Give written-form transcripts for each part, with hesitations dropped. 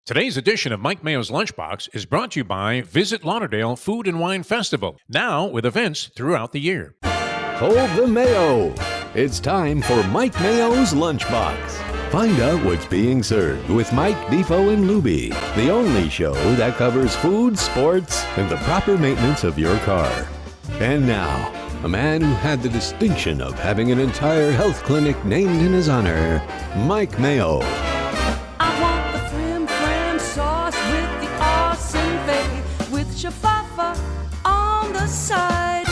Today's edition of Mike Mayo's Lunchbox is brought to you by Visit Lauderdale Food and Wine Festival, now with events throughout the year. Hold the Mayo. It's time for Mike Mayo's Lunchbox. Find out what's being served with Mike, Defo, and Lubie, the only show that covers food, sports, and the proper maintenance of your car. And now, a man who had the distinction of having an entire health clinic named in his honor, Mike Mayo. On the side.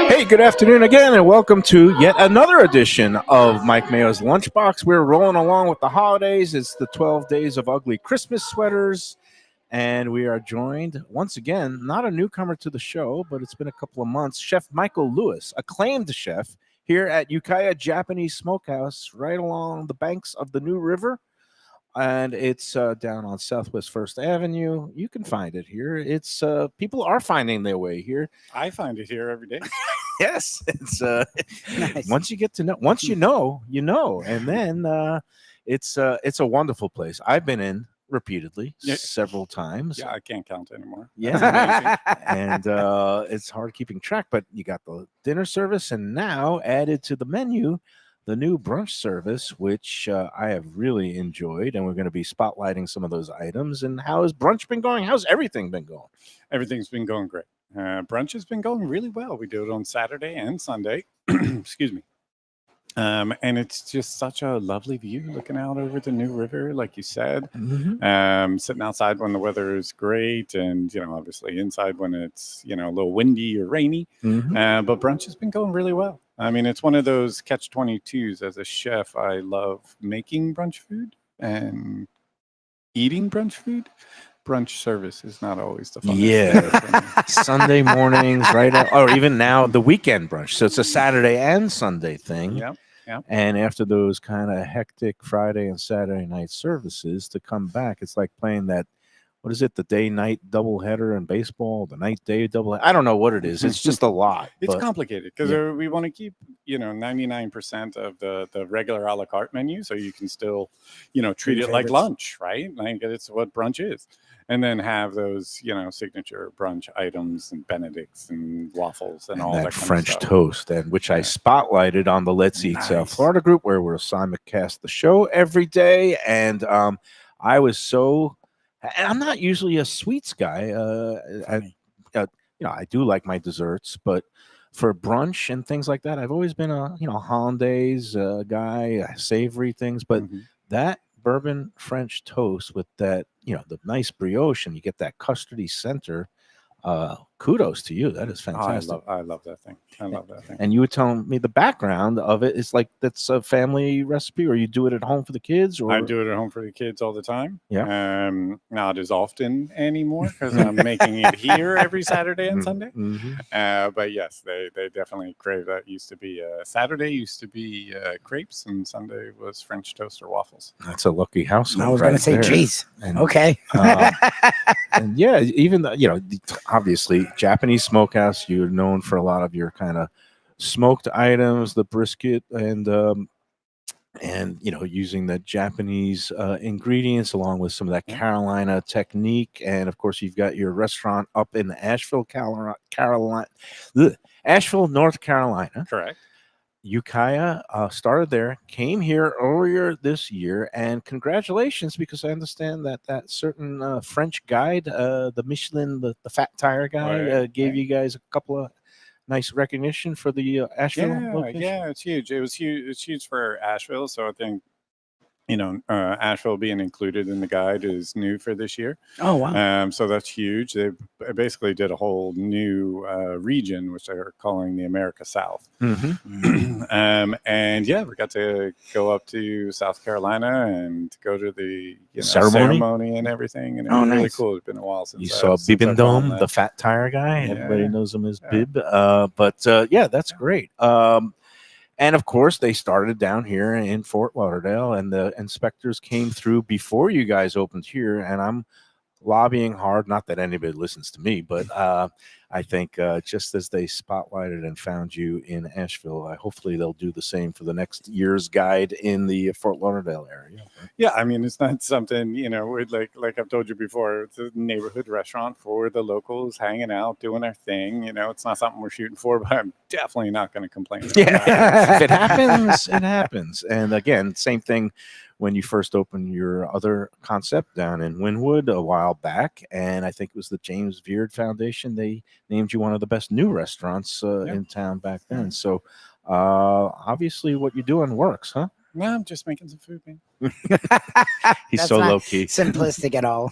Hey, good afternoon again, and welcome to yet another edition of Mike Mayo's Lunchbox. We're rolling along with the holidays. It's the 12 days of ugly Christmas sweaters, and we are joined once again, not a newcomer to the show, but it's been a couple of months, Chef Michael Lewis, acclaimed chef here at Ukiah Japanese Smokehouse, right along the banks of the New River. And it's down on Southwest First Avenue. You can find it here. It's people are finding their way here. I find it here every day. Yes, it's Nice. once you get to know, once you know, and then it's a wonderful place. I've been in repeatedly several times. Yeah, I can't count anymore. Yeah, and it's hard keeping track. But you got the dinner service, and now added to the menu, the new brunch service, which I have really enjoyed, and we're going to be spotlighting some of those items. And how has brunch been going? How's everything been going? Everything's been going great. Brunch has been going really well. We do it on Saturday and Sunday. Excuse me. And it's just such a lovely view looking out over the New River, like you said. Sitting outside when the weather is great, and obviously inside when it's a little windy or rainy. But brunch has been going really well. I mean, it's one of those catch-22s. As a chef, I love making brunch food and eating brunch food. Brunch service is not always the funnest. Yeah, Sunday mornings, right? Or even now, the weekend brunch. So it's a Saturday and Sunday thing. Yep. And after those kind of hectic Friday and Saturday night services, to come back, it's like playing that. What is it? The day-night doubleheader in baseball, the night-day doubleheader. I don't know what it is. It's just a lot. It's complicated because we want to keep 99% of the regular a la carte menu, so you can still treat it like lunch, right? Like it's what brunch is, and then have those signature brunch items and Benedicts and waffles and all that kind French of stuff. toast, and which I spotlighted on the Let's Eat South Florida group, where we're simulcast the show every day, and I was so. And I'm not usually a sweets guy. I do like my desserts, but for brunch and things like that, I've always been a hollandaise guy, savory things. But that bourbon French toast with that, the nice brioche, and you get that custardy center. Kudos to you. That is fantastic. I love that thing. I love that thing. And you were telling me the background of it is like that's a family recipe, or you do it at home for the kids? Or I do it at home for the kids all the time. Yeah. Not as often anymore because I'm making it here every Saturday and Sunday. But yes, they definitely crave that. Used to be Saturday used to be crepes, and Sunday was French toast or waffles. That's a lucky household. I was going to say, geez. Okay. And yeah, even obviously Japanese Smokehouse, you're known for a lot of your kind of smoked items, the brisket, and using the Japanese ingredients along with some of that Carolina technique. And of course, you've got your restaurant up in Asheville, Asheville, North Carolina. Correct. Ukiah started there, came here earlier this year, and congratulations, because I understand that certain French guide, the Michelin, the Fat Tire guy, gave you guys a couple of nice recognition for the Asheville location. Yeah, it's huge. It was huge. It's huge for Asheville, so I think Asheville being included in the guide is new for this year. Oh, wow. So that's huge. They basically did a whole new region, which they're calling the America South. And yeah, we got to go up to South Carolina and go to the ceremony and everything. And it was really cool. It's been a while since you saw Bibendome, the Fat Tire guy. Yeah. Everybody knows him as Bib. But that's great. And of course, they started down here in Fort Lauderdale, and the inspectors came through before you guys opened here. And I'm lobbying hard. Not that anybody listens to me, but I think just as they spotlighted and found you in Asheville, hopefully they'll do the same for the next year's guide in the Fort Lauderdale area. Yeah, I mean, it's not something, like I've told you before, it's a neighborhood restaurant for the locals hanging out, doing their thing. It's not something we're shooting for, but I'm definitely not going to complain about Yeah, if it happens, it happens. And again, same thing when you first opened your other concept down in Wynwood a while back. And I think it was the James Beard Foundation. They named you one of the best new restaurants in town back then. So obviously what you're doing works, huh? No, I'm just making some food, man. He's That's so not low key. simplistic at all.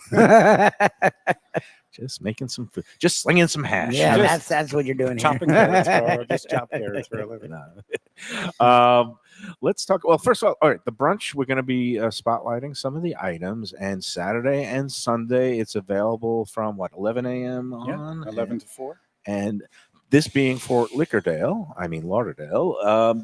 Just making some food, just slinging some hash. Yeah, Just that's what you're doing chopping here. carrots, bro. Just chop carrots for a living. Let's talk. Well, first of all right, the brunch, we're going to be spotlighting some of the items, and Saturday and Sunday it's available from 11 a.m. on 11 to 4. And this being Fort Lauderdale,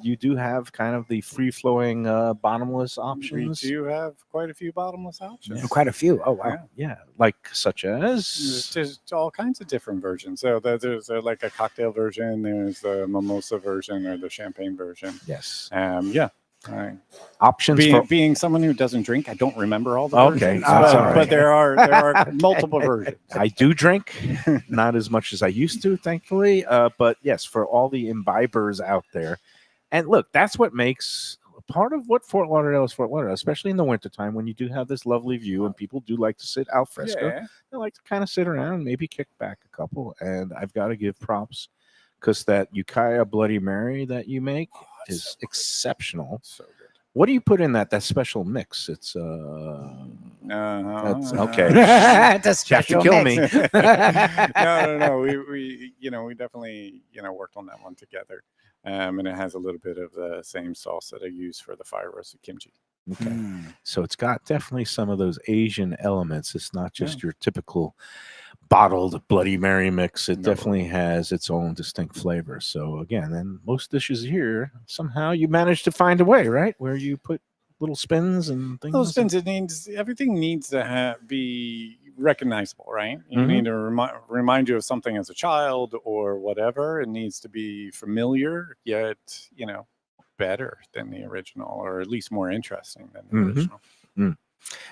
you do have kind of the free-flowing bottomless options. We do have quite a few bottomless options. Quite a few. Oh, wow. Yeah, like such as There's all kinds of different versions. So there's like a cocktail version, there's the mimosa version, or the champagne version. yes, options for Being someone who doesn't drink, I don't remember all the Okay, versions, that's all right. but there are multiple versions. I do drink, not as much as I used to, thankfully. But yes, for all the imbibers out there. And look, that's what makes part of what Fort Lauderdale is Fort Lauderdale, especially in the wintertime when you do have this lovely view and people do like to sit al fresco. Yeah. They like to kind of sit around and maybe kick back a couple. And I've got to give props because that Ukiah Bloody Mary that you make is exceptional. So good. What do you put in that special mix? It's that's okay. It's a You have to special kill mix. me. No. We definitely worked on that one together, and it has a little bit of the same sauce that I use for the fire roasted kimchi. Okay. So it's got definitely some of those Asian elements. It's not just your typical bottled Bloody Mary mix. It definitely has its own distinct flavor. So again, and most dishes here, somehow you manage to find a way, right? Where you put little spins and things. Those spins, everything needs to be recognizable, right? You need to remind you of something as a child or whatever. It needs to be familiar, yet better than the original, or at least more interesting than the original.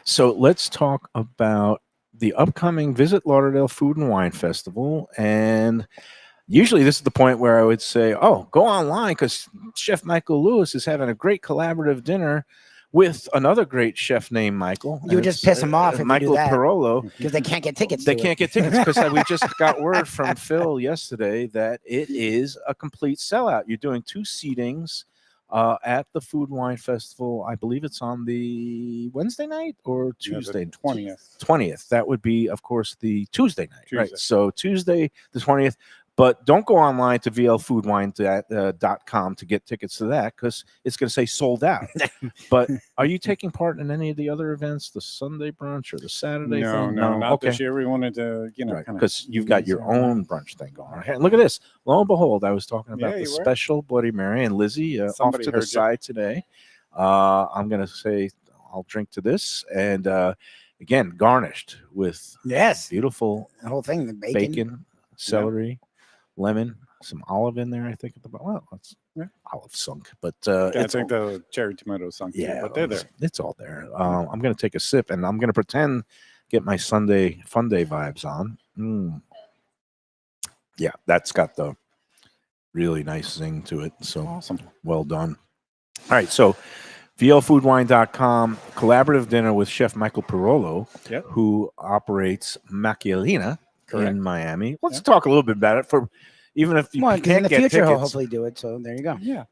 So let's talk about the upcoming Visit Lauderdale Food and Wine Festival. And usually this is the point where I would say, oh, go online because Chef Michael Lewis is having a great collaborative dinner with another great chef named Michael. You would just piss him off if Michael you do that. Pirolo. Because they can't get tickets. They can't get tickets because we just got word from Phil yesterday that it is a complete sellout. You're doing 2 seatings at the Food and Wine Festival. I believe it's on the Wednesday night or Tuesday. 20th. 20th. That would be, of course, the Tuesday night. Right. Tuesday. So Tuesday, the 20th. But don't go online to vlfoodwine.com to get tickets to that because it's going to say sold out. But are you taking part in any of the other events, the Sunday brunch or the Saturday thing? No, not this year. We wanted to, because you've got your own brunch thing going on. And look at this. Lo and behold, I was talking about the special Bloody Mary, and Lizzie off to the side today. I'm going to say I'll drink to this. And again, garnished with beautiful the whole thing, the bacon, celery, lemon, some olive in there, I think at the bottom. Well, that's olive sunk, but I think the cherry tomato sunk. Yeah, but they're there. It's all there. I'm going to take a sip, and I'm going to pretend get my Sunday fun day vibes on. Yeah, that's got the really nice zing to it. So awesome. Well done. All right, so vlfoodwine.com, collaborative dinner with Chef Michael Pirolo, who operates Macchialina in Miami. Let's talk a little bit about it for even if you can't in the get future tickets. he'll hopefully do it. So there you go. Yeah.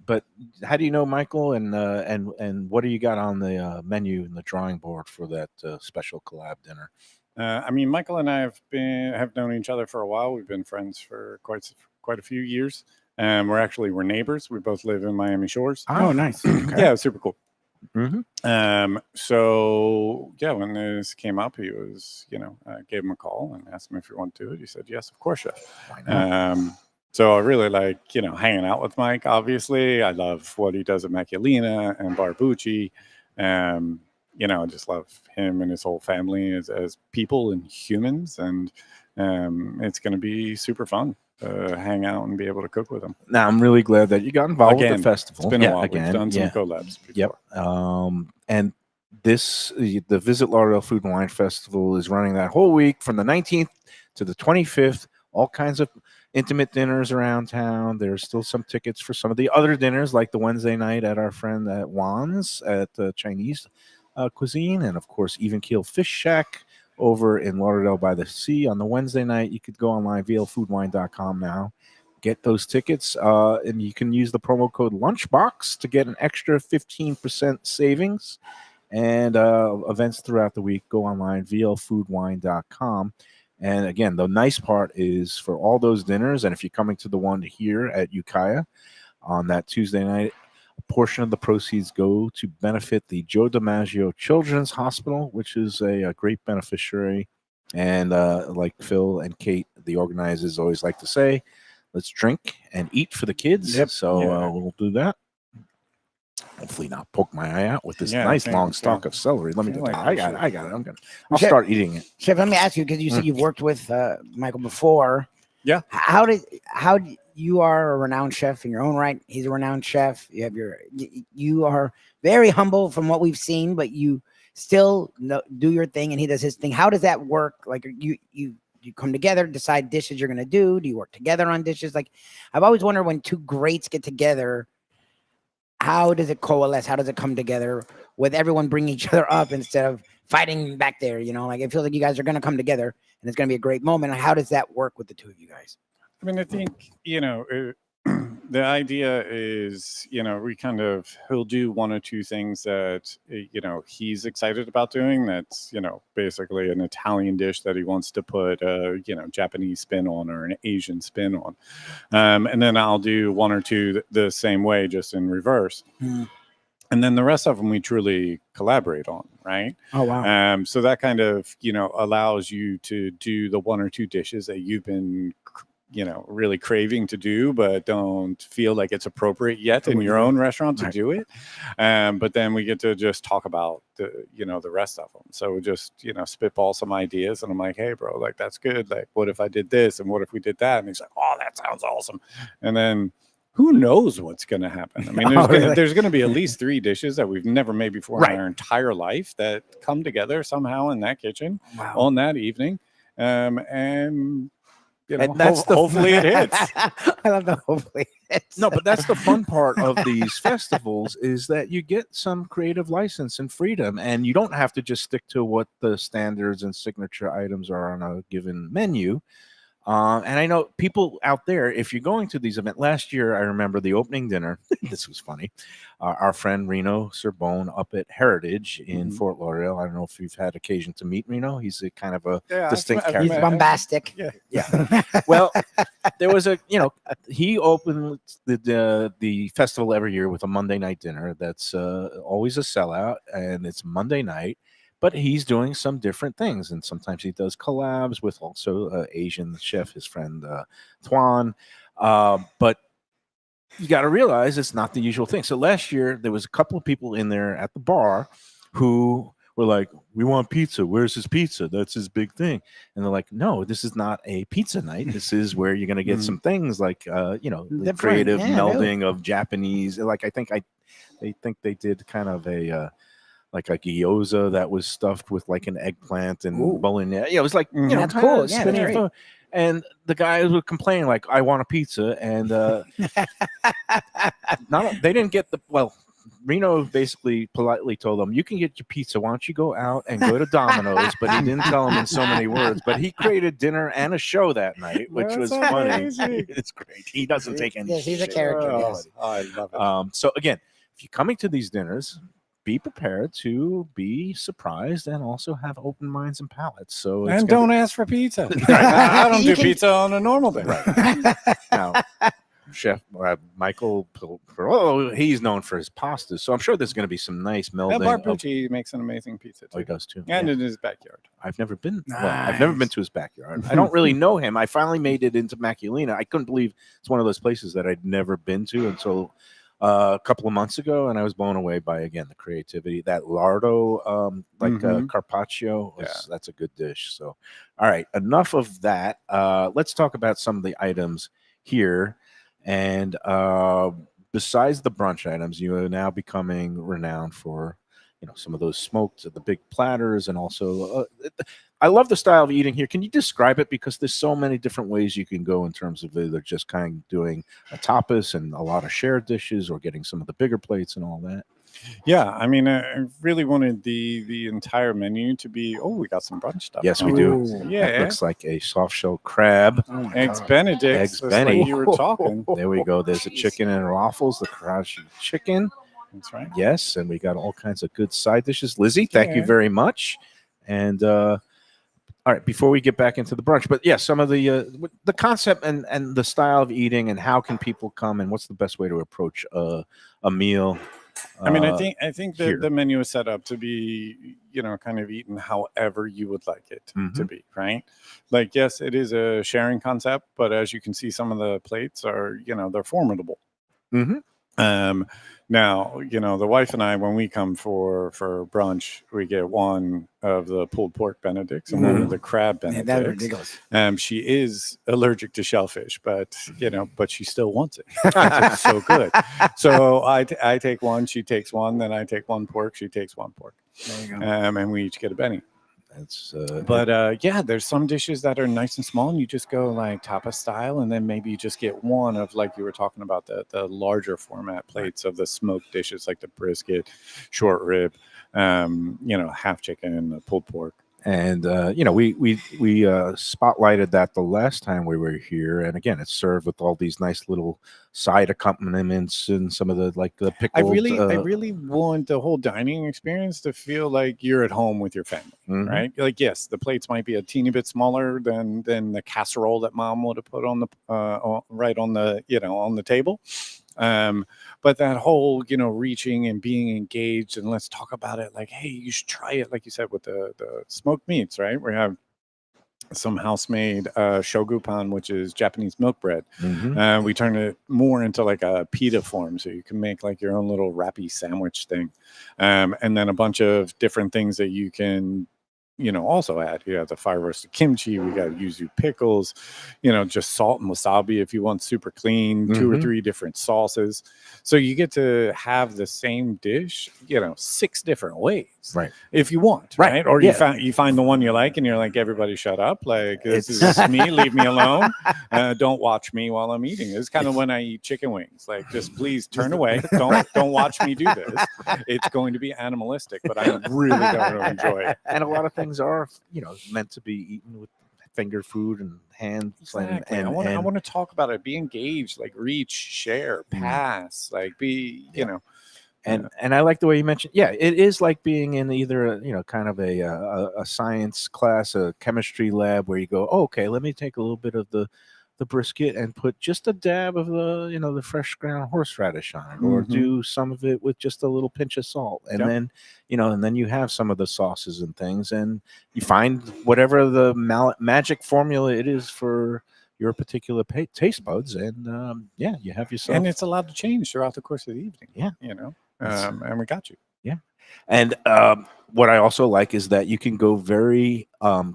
But how do you know Michael, and what do you got on the menu and the drawing board for that special collab dinner? I mean, Michael and I have known each other for a while. We've been friends for quite a few years. We're neighbors. We both live in Miami Shores. Oh, nice. Okay. Yeah, super cool. So when this came up, he was, I gave him a call and asked him if he wanted to do it. He said, yes, of course, chef. So I really like, hanging out with Mike. Obviously, I love what he does at Macchialina and Barbucci. I just love him and his whole family as people and humans, and it's going to be super fun to hang out and be able to cook with them. Now, I'm really glad that you got involved with the festival. It's been a while. We've done some collabs before. Yep. And the Visit Lauderdale Food and Wine Festival is running that whole week from the 19th to the 25th. All kinds of intimate dinners around town. There's still some tickets for some of the other dinners, like the Wednesday night at our friend at Juan's at Chinese cuisine, and of course Even Keel Fish Shack over in Lauderdale by the Sea on the Wednesday night. You could go online, vlfoodwine.com now, get those tickets, and you can use the promo code Lunchbox to get an extra 15% savings. And events throughout the week, go online, vlfoodwine.com. And again, the nice part is for all those dinners, and if you're coming to the one here at Ukiah on that Tuesday night, a portion of the proceeds go to benefit the Joe DiMaggio Children's Hospital, which is a great beneficiary. And like Phil and Kate, the organizers, always like to say, let's drink and eat for the kids. Yep. So we'll do that. Hopefully not poke my eye out with this nice long stalk of celery. Let me do it. I got it. I'll start eating it. Chef, let me ask you, because you said you've worked with Michael before. Yeah. How you are a renowned chef in your own right. He's a renowned chef. You are very humble from what we've seen, but you still do your thing and he does his thing. How does that work? Like you come together, decide dishes you're going to do. Do you work together on dishes? Like I've always wondered when two greats get together, how does it coalesce? How does it come together with everyone bringing each other up instead of fighting back there? Like it feels like you guys are going to come together and it's going to be a great moment. How does that work with the two of you guys? I mean, I think, the idea is, he'll do one or two things that, he's excited about doing. That's, basically an Italian dish that he wants to put a, Japanese spin on or an Asian spin on. And then I'll do one or two the same way, just in reverse. Mm. And then the rest of them we truly collaborate on, right? Oh, wow. So that kind of, allows you to do the one or two dishes that you've been really craving to do, but don't feel like it's appropriate yet in your own restaurant to do it. But then we get to just talk about the rest of them. So we just, spitball some ideas and I'm like, hey bro, like that's good. Like, what if I did this? And what if we did that? And he's like, oh, that sounds awesome. And then who knows what's going to happen? I mean, there's going to be at least 3 dishes that we've never made before in our entire life that come together somehow in that kitchen on that evening. And that's hopefully it hits. I love the hopefully it hits. No, but that's the fun part of these festivals is that you get some creative license and freedom, and you don't have to just stick to what the standards and signature items are on a given menu. And I know people out there, if you're going to these events, last year I remember the opening dinner. This was funny. Our friend Reno Sorbonne up at Heritage in Fort Lauderdale. I don't know if you've had occasion to meet Reno. He's a kind of a distinct character. He's bombastic. Yeah. Well, there was he opened the festival every year with a Monday night dinner. That's always a sellout, and it's Monday night. But he's doing some different things, and sometimes he does collabs with also Asian chef, his friend Tuan. But you got to realize it's not the usual thing. So last year, there was a couple of people in there at the bar who were like, we want pizza. Where's his pizza? That's his big thing. And they're like, no, this is not a pizza night. This is where you're going to get some things like, the creative melding of Japanese. Like, they think they did kind of like a gyoza that was stuffed with like an eggplant and bolognese. Yeah, it was like, that's cool. Yeah, that's right. And the guys would complain like, I want a pizza. And they didn't get Reno basically politely told them, you can get your pizza. Why don't you go out and go to Domino's? But he didn't tell them in so many words. But he created dinner and a show that night, which was funny. It's great. He doesn't take any Yes, he's a character. Yes. Oh, I love it. So again, if you're coming to these dinners, be prepared to be surprised and also have open minds and palates. So don't ask for pizza. I don't do pizza on a normal day. Right. Now, Chef Michael, he's known for his pastas, so I'm sure there's going to be some nice melding. Barbucci makes an amazing pizza too. Oh, he does too. And in his backyard. I've never been. Nice. Well, I've never been to his backyard. I don't really know him. I finally made it into Maculina. I couldn't believe it's one of those places that I'd never been to until a couple of months ago, and I was blown away by again the creativity. That lardo, carpaccio, that's a good dish. So, all right, enough of that. Let's talk about some of the items here, and besides the brunch items, you are now becoming renowned for some of those smoked, the big platters, and also I love the style of eating here. Can you describe it? Because there's so many different ways you can go in terms of either just kind of doing a tapas and a lot of shared dishes, or getting some of the bigger plates and all that. Yeah, I mean, I really wanted the entire menu to be. Oh, we got some brunch stuff. Yes, we do. do. Yeah, It looks like a soft shell crab. Eggs Benedict. Eggs Like Benny. you were talking. There we go. There's a chicken and waffles, the karashi chicken. That's right. Yes, and we got all kinds of good side dishes. Lizzie, thank you very much. And all right, before we get back into the brunch, but yeah, some of the concept and the style of eating, and how can people come, and what's the best way to approach a meal. I mean, I think here. the menu is set up to be, kind of eaten however you would like it to be, right? Like, yes, it is a sharing concept, but as you can see, some of the plates are, they're formidable. Now, the wife and I, when we come for brunch, we get one of the pulled pork Benedicts and one of the crab Benedicts. That's ridiculous. She is allergic to shellfish, but she still wants it. It's so good. So I take one, she takes one, then I take one pork, she takes one pork. There you go. And we each get a Benny. That's yeah, there's some dishes that are nice and small, and you just go like tapas style, and then maybe you just get one of, like you were talking about, the larger format plates of the smoked dishes, like the brisket, short rib, half chicken, pulled pork. And we spotlighted that the last time we were here, and again, it's served with all these nice little side accompaniments and some of the the pickled. I really want the whole dining experience to feel like you're at home with your family, right? Like, yes, the plates might be a teeny bit smaller than the casserole that mom would have put on the on the table. But that whole, reaching and being engaged, and let's talk about it, like, hey, you should try it, like you said, with the smoked meats, right? We have some house-made shogupan, which is Japanese milk bread. We turn it more into like a pita form, so you can make like your own little wrappy sandwich thing, and then a bunch of different things that you can also add. You have the fire roasted kimchi, we got yuzu pickles, just salt and wasabi if you want super clean, 2 or 3 different sauces. So you get to have the same dish, 6 different ways. Right. If you want, right? Or you find the one you like and you're like, everybody shut up. Like, this is me, leave me alone. Don't watch me while I'm eating. It's kind of when I eat chicken wings. Like, just please turn away. Don't watch me do this. It's going to be animalistic, but I'm really going to enjoy it. And a lot of things are, meant to be eaten with finger food and hands. Exactly. I want to talk about it. Be engaged, like reach, share, pass, like be, And I like the way you mentioned, it is like being in either kind of a science class, a chemistry lab, where you go, okay, let me take a little bit of the brisket and put just a dab of the fresh ground horseradish on it, or do some of it with just a little pinch of salt, and then and then you have some of the sauces and things, and you find whatever the magic formula it is for your particular taste buds, and you have yourself. And it's allowed to change throughout the course of the evening. And we got you. And what I also like is that you can go very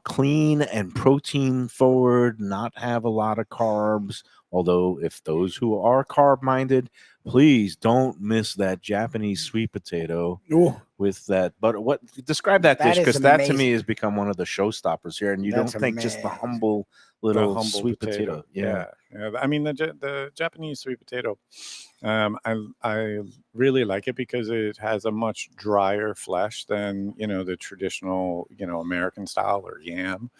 clean and protein forward, not have a lot of carbs. Although, if those who are carb minded, please don't miss that Japanese sweet potato with that butter. Describe that dish, because that to me has become one of the showstoppers here. And you don't think just the humble little sweet potato. Yeah. I mean, the Japanese sweet potato, I really like it because it has a much drier flesh than the traditional American style or yam.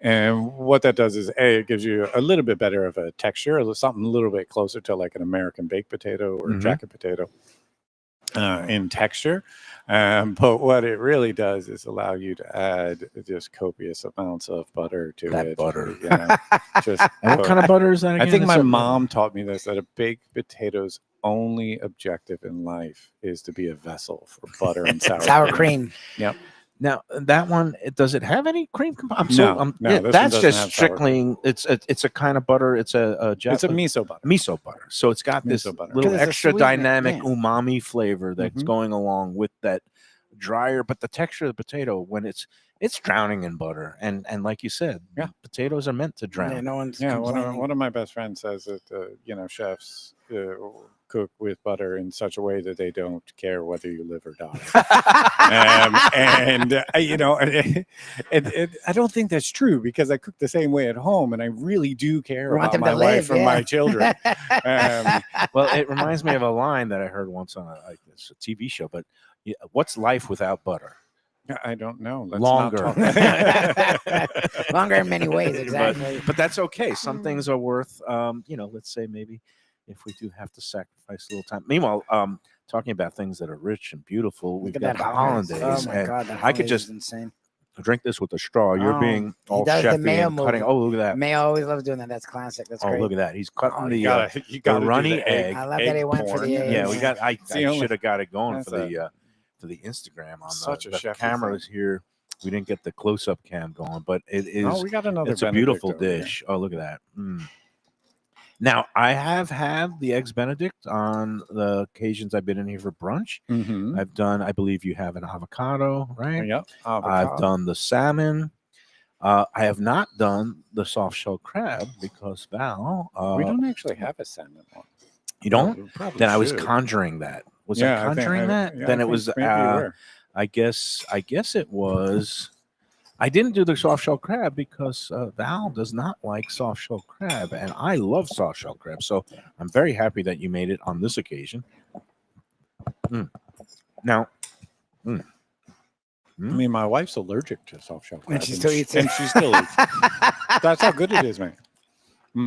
And what that does is, it gives you a little bit better of a texture, something a little bit closer to like an American baked potato or jacket potato in texture. But what it really does is allow you to add just copious amounts of butter to it. Butter. And what kind of butter is that again? I think my mom taught me this, that a baked potato's only objective in life is to be a vessel for butter and sour cream. Yep. Now that one, does it have any cream? I'm No, this one that's doesn't just have sour cream. strictly. It's a kind of butter. It's a It's a miso butter. miso butter. So it's got this Miso butter. little 'Cause it's a extra sweetener, dynamic yeah. umami flavor that's Mhm. going along with that drier, but the texture of the potato when it's drowning in butter, and like you said, Yeah. potatoes are meant to drown. Yeah, no one's Yeah, complaining. one of my best friends says that chefs cook with butter in such a way that they don't care whether you live or die. I don't think that's true because I cook the same way at home, and I really do care You want about them my to wife live, and my children. Well, it reminds me of a line that I heard once on a TV show. But what's life without butter? I don't know. Let's Longer. Not talk. Longer in many ways, exactly. But that's okay. Some things are worth, let's say maybe if we do have to sacrifice a little time. Meanwhile, talking about things that are rich and beautiful, we've Look got at the that hollandaise. Oh my and god, that I could hollandaise just is insane. drink this with a straw. You're Oh, being he all does the chefy Mayo and cutting. move. Oh, look at that. Mayo always loves doing that. That's classic. That's Oh, great. look at that. He's cutting Oh, the You gotta do runny the egg. I love that he went for the egg. Yeah, we got. I the only- should have got it going That's for the Instagram on Such a the chefy cameras here. We didn't get the close-up cam going, but it is. Oh, we got another. It's a Benedict beautiful over here. dish. Oh, look at that. Now, I have had the eggs Benedict on the occasions I've been in here for brunch. Mhm. I've done, I believe you have an avocado, right? Yep. I've done the salmon. I have not done the soft shell crab because Val, we don't actually have a salmon one. you don't? We probably Then I was should. conjuring that. Was Yeah, I think- conjuring that? yeah, Then I it think was. maybe you were. I guess it was. I didn't do the soft shell crab because Val does not like soft shell crab, and I love soft shell crab. So I'm very happy that you made it on this occasion. Now, I mean, my wife's allergic to soft shell crab, And she still eats it. and she still eats it. That's how good it is, man.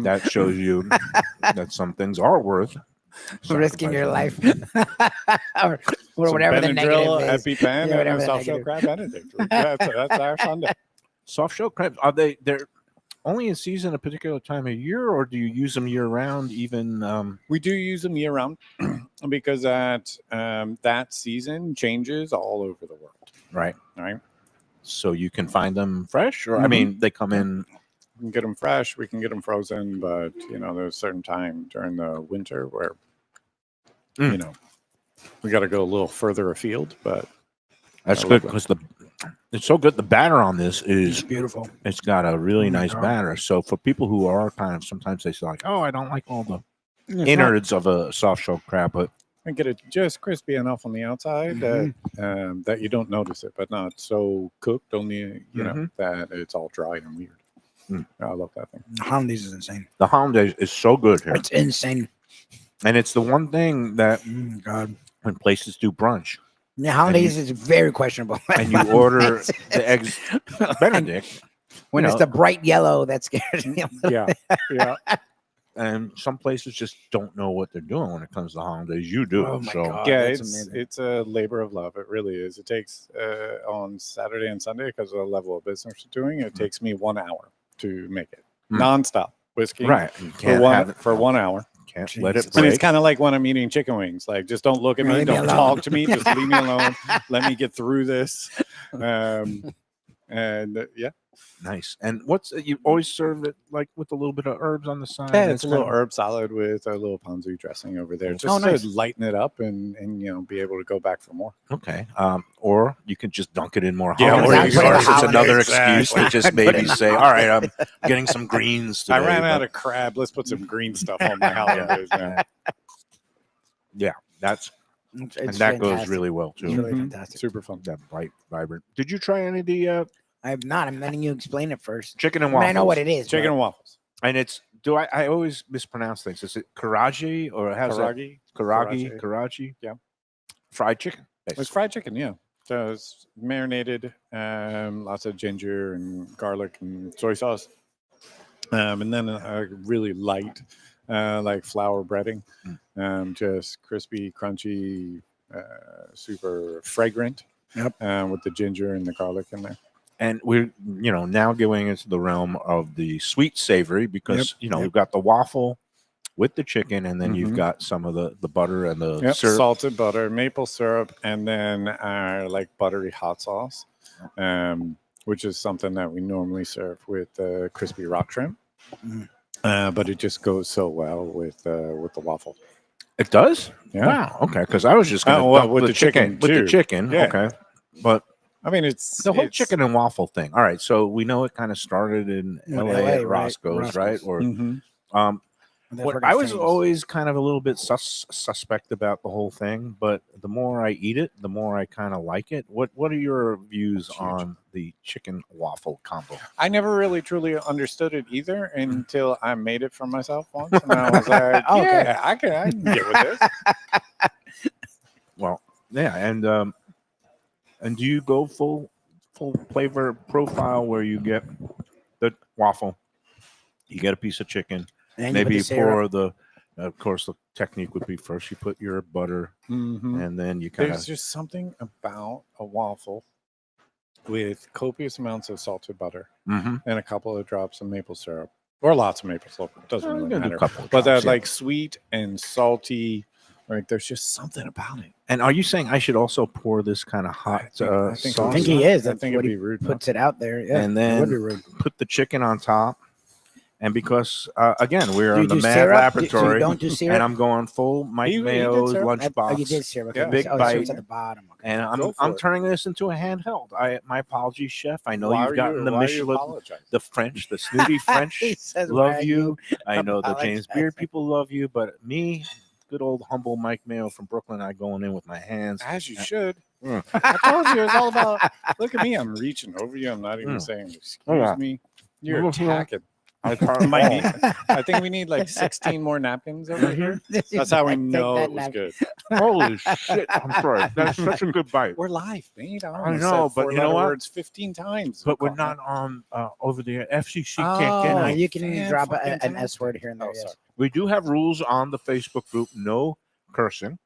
that shows you that some things are worth Risking your life. sacrificing. or whatever the Benadryl, negative is. EpiPen, Yeah, and whatever a the soft shell negative. crab Benedict. That's our Sunday. Soft shell crabs, they're only in season a particular time of year, or do you use them year round? Even We do use them year round because that season changes all over the world. right. Right. So you can find them fresh, or I Mhm. mean, they come in. We can get them fresh. We can get them frozen, but there's a certain time during the winter where we got to go a little further afield. But That's I good love because it's so good. The batter on this is Beautiful. it's got a really my nice God. batter. So for people who are kind of sometimes they say like, oh, I don't like all the It's not- innards of a soft shell crab, but and get it just crispy enough on the outside that you don't notice it, but not so cooked only that it's all dry and weird. I love that thing. Hollandaise is insane. the hollandaise is so good here, It's insane. and it's the one thing that God. when places do brunch Yeah, hollandaise is very questionable. and you order the eggs Benedict, when you it's know, the bright yellow that scares me a little. Yeah. and some places just don't know what they're doing when it comes to hollandaise. You do. Oh my so God. Yeah, that's it's amazing. it's a labor of love. It really is. It takes on Saturday and Sunday because of the level of business we're doing. It takes me 1 hour to make it nonstop whiskey, right, you For can't have it for 1 hour. Can't let it Jesus. And break. it's kind of like when I'm eating chicken wings. Like, just don't look at me, Leave me don't alone. talk to me, just leave me alone. Let me get through this. Yeah, Nice. And what's you always serve it like with a little bit of herbs on the side? yeah, That's it's a little kind of- herb salad with a little ponzu dressing over there, just Oh, nice. to lighten it up and be able to go back for more. Okay. Or you can just dunk it in more Yeah, hollandaise. or you Of course, can- it's another Exactly. excuse to just maybe say, all right, I'm getting some greens today. I ran out but of crab. Let's put some green stuff on my holidays. Man. that's It's and that goes fantastic. really well It's too. really Mhm. fantastic. Super fun. That bright, vibrant. Did you try any of the I have not. I'm letting you explain it first. chicken and I mean, waffles? I know what it is. Chicken but and waffles. And it's I always mispronounce things. Is it karaji or how's that? Karagi. Karaji? Yeah. Fried chicken. It's basically. fried chicken, yeah. So it's marinated, lots of ginger and garlic and soy sauce, and then a really light, like flour breading, just crispy, crunchy, super fragrant. Yep. With the ginger and the garlic in there. And we're now going into the realm of the sweet savory because Yep. we've got the waffle with the chicken, and then you've Mhm. got some of the butter and the Yep. syrup. Salted butter, maple syrup, and then our like buttery hot sauce. which is something that we normally serve with crispy rock shrimp. Mm. But it just goes so well with the waffle. It does? Yeah. Wow. Okay. Because I was just going to well, with the chicken, with the too. chicken. Yeah. Okay. But I mean, it's the whole it's- chicken and waffle thing. All right. So we know it kind of started in In LA, LA, at right? Roscoe's, right? Or Mhm. They're what pretty I was famous. always kind of a little bit suspect about the whole thing, but the more I eat it, the more I kind of like it. What are your views Huge. on the chicken waffle combo? I never really truly understood it either until I made it for myself once, and I was like, Okay. "Yeah, I can get with this." Well, yeah, and do you go full flavor profile where you get the waffle, you get a piece of chicken, And maybe you you put the syrup. pour the. Of course, the technique would be first you put your butter, Mhm. and then you kind There's of. just something about a waffle with copious amounts of salted butter Mhm. and a couple of drops of maple syrup, or lots of maple syrup. It doesn't Oh, you really gotta do a matter. couple of But drops, that yeah. like sweet and salty, like there's just something about it. And are you saying I should also pour this kind of hot I think I sauce? think he is. I That's think what it'd he be rude. not puts it out there. Yeah, And it would then be rude. put the chicken on top. And because again we're Do in you the do Mad syrup? So Laboratory, you don't do syrup? and I'm going full Mike He did Mayo's syrup. Oh, lunchbox, you did syrup. Okay. Yeah. Big the syrup's bite. at the bottom. Okay. and Go for I'm it. turning this into a handheld. My apologies, chef. I know Why you've are gotten the why are you Michelin, apologizing? the French, the snooty French He says, love "Why are you. I know the James apologizing?" Beard people love you, but me, good old humble Mike Mayo from Brooklyn, I going in with my hands. As you should. Mm. I told you it's all about. Look at me. I'm reaching over you. I'm not even Mm. saying excuse Oh, yeah. me. You're Look, look. attacking. I try Might all. need- I think we need like 16 more napkins over here. That's how we Take know that it was nap- good. Holy shit! I'm sorry. That's such a good bite. We're live, mate. I know, but you know what? Words 15 times. But we're not on over the FCC. Oh, Can't get No, it. you can drop an Fan-fucking-tastic. S word here and there. Oh, Yes. sorry. We do have rules on the Facebook group: no cursing.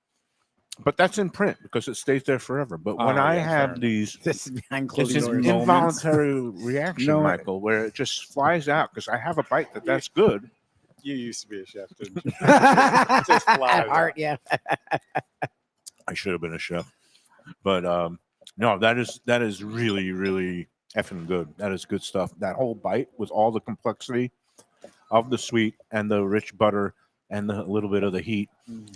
But that's in print because it stays there forever. But when Oh, I yeah, fair have enough. these, This is behind it's closed an doors. moments. involuntary reaction, No. Michael, where it just flies out because I have a bite that's good. You used to be a chef, didn't you? Just flies At heart, out. yeah. I should have been a chef, but no, that is really effing good. That is good stuff. That whole bite with all the complexity of the sweet and the rich butter and the little bit of the heat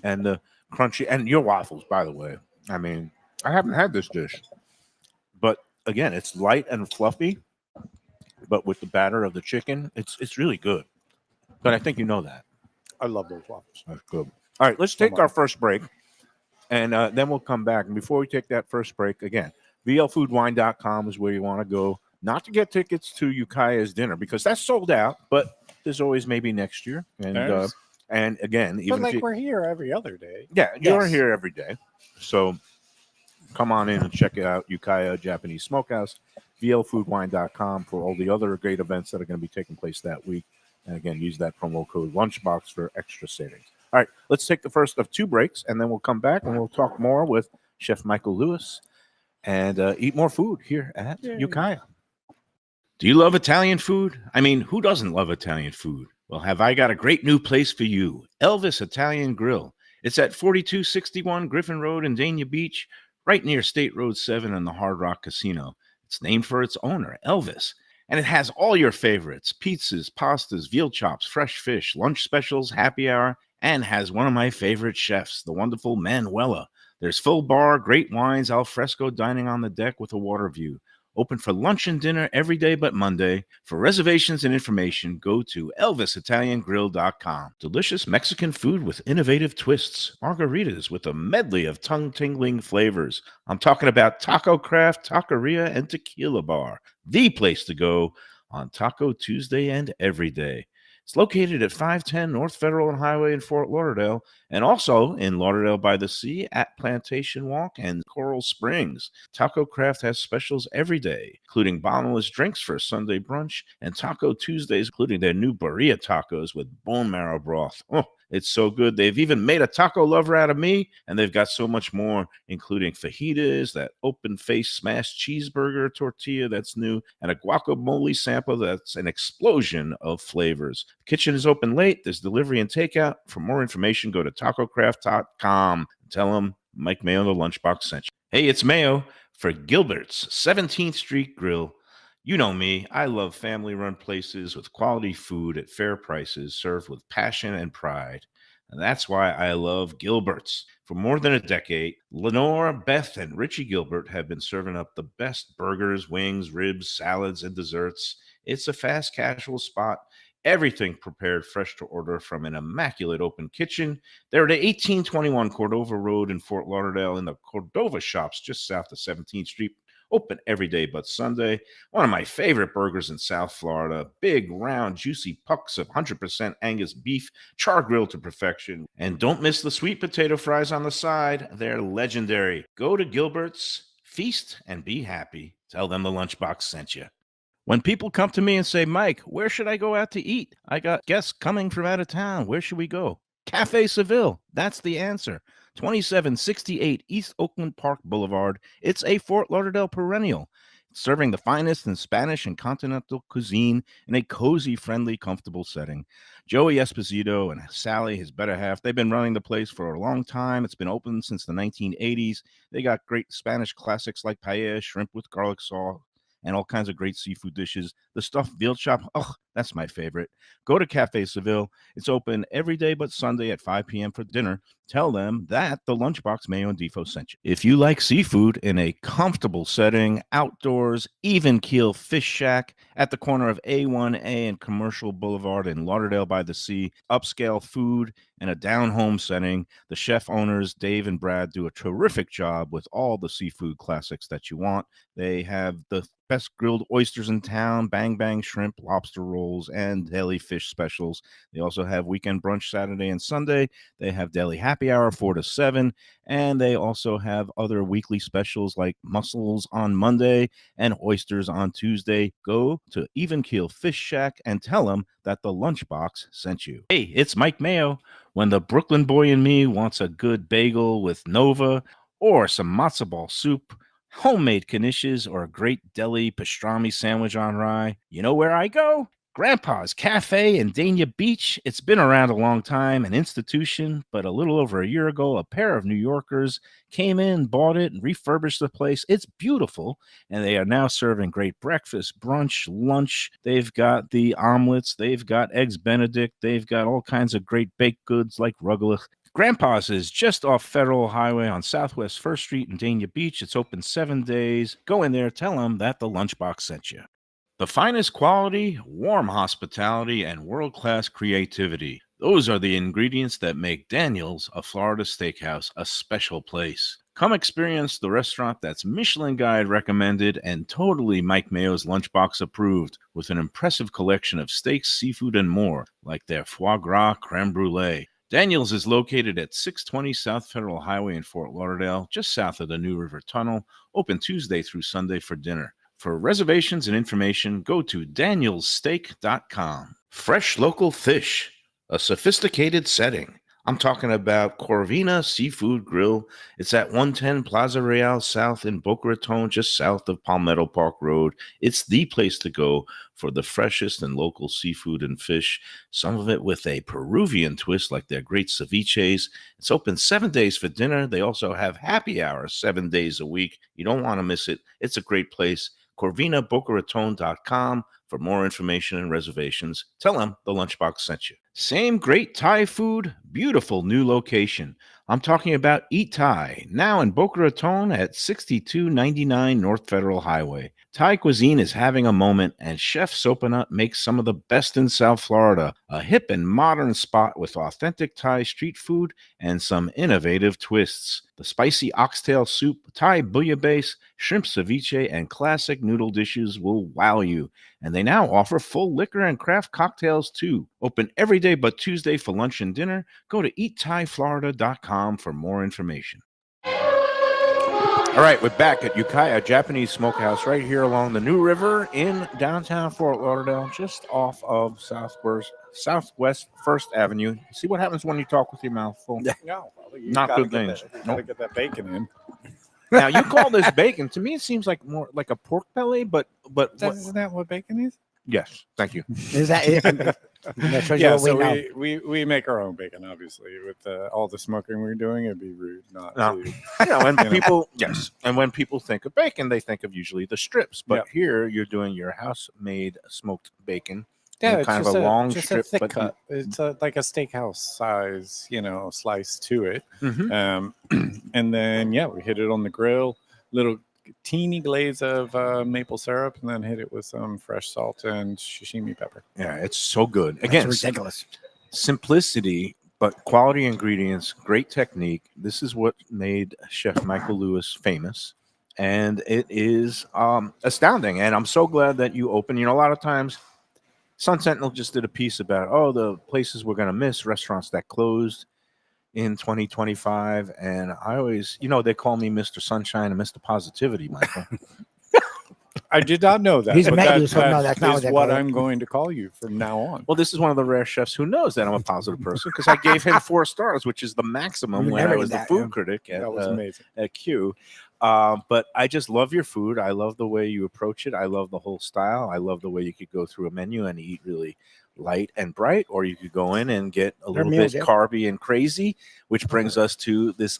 and the crunchy and your waffles, by the way. I mean, I haven't had this dish, but again, it's light and fluffy, but with the batter of the chicken, it's really good. But I think you know that. I love those waffles. That's good. All right, let's take our first break, and then we'll come back. And before we take that first break, again, VLFoodWine.com is where you want to go, not to get tickets to Ukiah's dinner because that's sold out, but there's always maybe next year. And again, But even like if you, we're here every other day. yeah, you're Yes. here every day. So come on in and check it out, Ukiah Japanese Smokehouse, VLFoodWine.com for all the other great events that are going to be taking place that week. And again, use that promo code Lunchbox for extra savings. All right, let's take the first of two breaks, and then we'll come back and we'll talk more with Chef Michael Lewis and eat more food here at Ukiah. Do you love Italian food? I mean, who doesn't love Italian food? Well, have I got a great new place for you, Elvis Italian Grill. It's at 4261 Griffin Road in Dania Beach, right near State Road 7 and the Hard Rock Casino. It's named for its owner, Elvis. And it has all your favorites, pizzas, pastas, veal chops, fresh fish, lunch specials, happy hour, and has one of my favorite chefs, the wonderful Manuela. There's full bar, great wines, al fresco dining on the deck with a water view. Open for lunch and dinner every day but Monday. For reservations and information, go to ElvisItalianGrill.com. Delicious Mexican food with innovative twists. Margaritas with a medley of tongue-tingling flavors. I'm talking about Taco Craft, Taqueria, and Tequila Bar. The place to go on Taco Tuesday and every day. It's located at 510 North Federal and Highway in Fort Lauderdale, and also in Lauderdale by the Sea at Plantation Walk and Coral Springs. Taco Craft has specials every day, including bottomless drinks for Sunday brunch, and Taco Tuesdays, including their new burrilla tacos with bone marrow broth. Oh, it's so good. They've even made a taco lover out of me, and they've got so much more, including fajitas, that open-faced smashed cheeseburger tortilla that's new, and a guacamole sample that's an explosion of flavors. The kitchen is open late. There's delivery and takeout. For more information, go to tacocraft.com. Tell them Mike Mayo, the Lunchbox, sent you. Hey, it's Mayo. for Gilbert's 17th Street Grill. You know me, I love family-run places with quality food at fair prices served with passion and pride. And that's why I love Gilbert's. For more than a decade, Lenore, Beth, and Richie Gilbert have been serving up the best burgers, wings, ribs, salads, and desserts. It's a fast casual spot. Everything prepared fresh to order from an immaculate open kitchen. They're at 1821 Cordova Road in Fort Lauderdale in the Cordova Shops just south of 17th Street. Open every day but Sunday. One of my favorite burgers in South Florida. Big, round, juicy pucks of 100% Angus beef, char grilled to perfection. And don't miss the sweet potato fries on the side. They're legendary. Go to Gilbert's, feast, and be happy. Tell them the Lunchbox sent you. When people come to me and say, Mike, where should I go out to eat? I got guests coming from out of town. Where should we go? Cafe Seville. That's the answer. 2768 East Oakland Park Boulevard. It's a Fort Lauderdale perennial, serving the finest in Spanish and continental cuisine in a cozy, friendly, comfortable setting. Joey Esposito and Sally, his better half, they've been running the place for a long time. It's been open since the 1980s. They got great Spanish classics like paella, shrimp with garlic sauce, and all kinds of great seafood dishes. The stuffed veal chop, that's my favorite. Go to Cafe Seville. It's open every day but Sunday at 5 p.m. for dinner. Tell them that the Lunchbox Mayo and Defo sent you. If you like seafood in a comfortable setting, outdoors, even keel fish shack at the corner of A1A and Commercial Boulevard in Lauderdale by the Sea, upscale food and a down-home setting, the chef owners, Dave and Brad, do a terrific job with all the seafood classics that you want. They have the best grilled oysters in town, bang bang shrimp, lobster rolls, and deli fish specials. They also have weekend brunch Saturday and Sunday. They have deli happy hour 4 to 7, and they also have other weekly specials like mussels on Monday and oysters on Tuesday. Go to Even Keel Fish Shack and tell them that the Lunchbox sent you. Hey, it's Mike Mayo. When the Brooklyn boy in me wants a good bagel with Nova or some matzo ball soup, homemade knishes, or a great deli pastrami sandwich on rye, you know where I go? Grandpa's Cafe in Dania Beach. It's been around a long time, an institution, but a little over a year ago, a pair of New Yorkers came in, bought it, and refurbished the place. It's beautiful, and they are now serving great breakfast, brunch, lunch. They've got the omelets. They've got eggs Benedict. They've got all kinds of great baked goods like rugelach. Grandpa's is just off Federal Highway on Southwest 1st Street in Dania Beach. It's open 7 days. Go in there, tell them that the Lunchbox sent you. The finest quality, warm hospitality, and world-class creativity. Those are the ingredients that make Daniel's, a Florida steakhouse, a special place. Come experience the restaurant that's Michelin Guide recommended and totally Mike Mayo's Lunchbox approved, with an impressive collection of steaks, seafood, and more, like their foie gras creme brulee. Daniel's is located at 620 South Federal Highway in Fort Lauderdale, just south of the New River Tunnel, open Tuesday through Sunday for dinner. For reservations and information, go to danielssteak.com. Fresh local fish, a sophisticated setting. I'm talking about Corvina Seafood Grill. It's at 110 Plaza Real South in Boca Raton, just south of Palmetto Park Road. It's the place to go for the freshest and local seafood and fish, some of it with a Peruvian twist like their great ceviches. It's open 7 days for dinner. They also have happy hours 7 days a week. You don't want to miss it. It's a great place. CorvinaBocaRaton.com for more information and reservations. Tell them the Lunchbox sent you. Same great Thai food, beautiful new location. I'm talking about Eat Thai, now in Boca Raton at 6299 North Federal Highway. Thai cuisine is having a moment, and Chef Sopanut makes some of the best in South Florida. A hip and modern spot with authentic Thai street food and some innovative twists. The spicy oxtail soup, Thai bouillabaisse, shrimp ceviche, and classic noodle dishes will wow you. And they now offer full liquor and craft cocktails too. Open every day but Tuesday for lunch and dinner. Go to eatthaiflorida.com for more information. All right, we're back at Ukiah Japanese Smokehouse right here along the New River in downtown Fort Lauderdale, just off of Southwest 1st Avenue. See what happens when you talk with your mouth full. No, well, Not good things. You gotta get that bacon in. Now, you call this bacon. To me, it seems like more like a pork belly, but Isn't that what bacon is? yes, thank you. Is that it? That shows you Yeah, what we so know. we make our own bacon, obviously. With all the smoking we're doing, it'd be rude not No. to. When people and when people think of bacon, they think of usually the strips. But Yeah. here you're doing your house-made smoked bacon. Yeah, in it's kind of just a long just strip, a thick but you- cut. It's like a steakhouse size, slice to it. Mhm. And then we hit it on the grill, little teeny glaze of maple syrup, and then hit it with some fresh salt and sashimi pepper. Yeah, it's so good. That's Again, ridiculous. simplicity, but quality ingredients, great technique. This is what made Chef Michael Lewis famous, and it is astounding. And I'm so glad that you open. A lot of times, Sun Sentinel just did a piece about the places we're going to miss, restaurants that closed in 2025, and I always, they call me Mr. Sunshine and Mr. Positivity, Michael. I did not know that. He's but mad, that, so no, that's not is what they what call it. I'm going to call you from now on. Well, this is one of the rare chefs who knows that I'm a positive person because I gave him 4 stars, which is the maximum You when never I did was the that, food yeah. critic That was amazing. at Q. But I just love your food. I love the way you approach it. I love the whole style. I love the way you could go through a menu and eat really light and bright, or you could go in and get a little meals, bit yeah. carby and crazy, which brings us to this.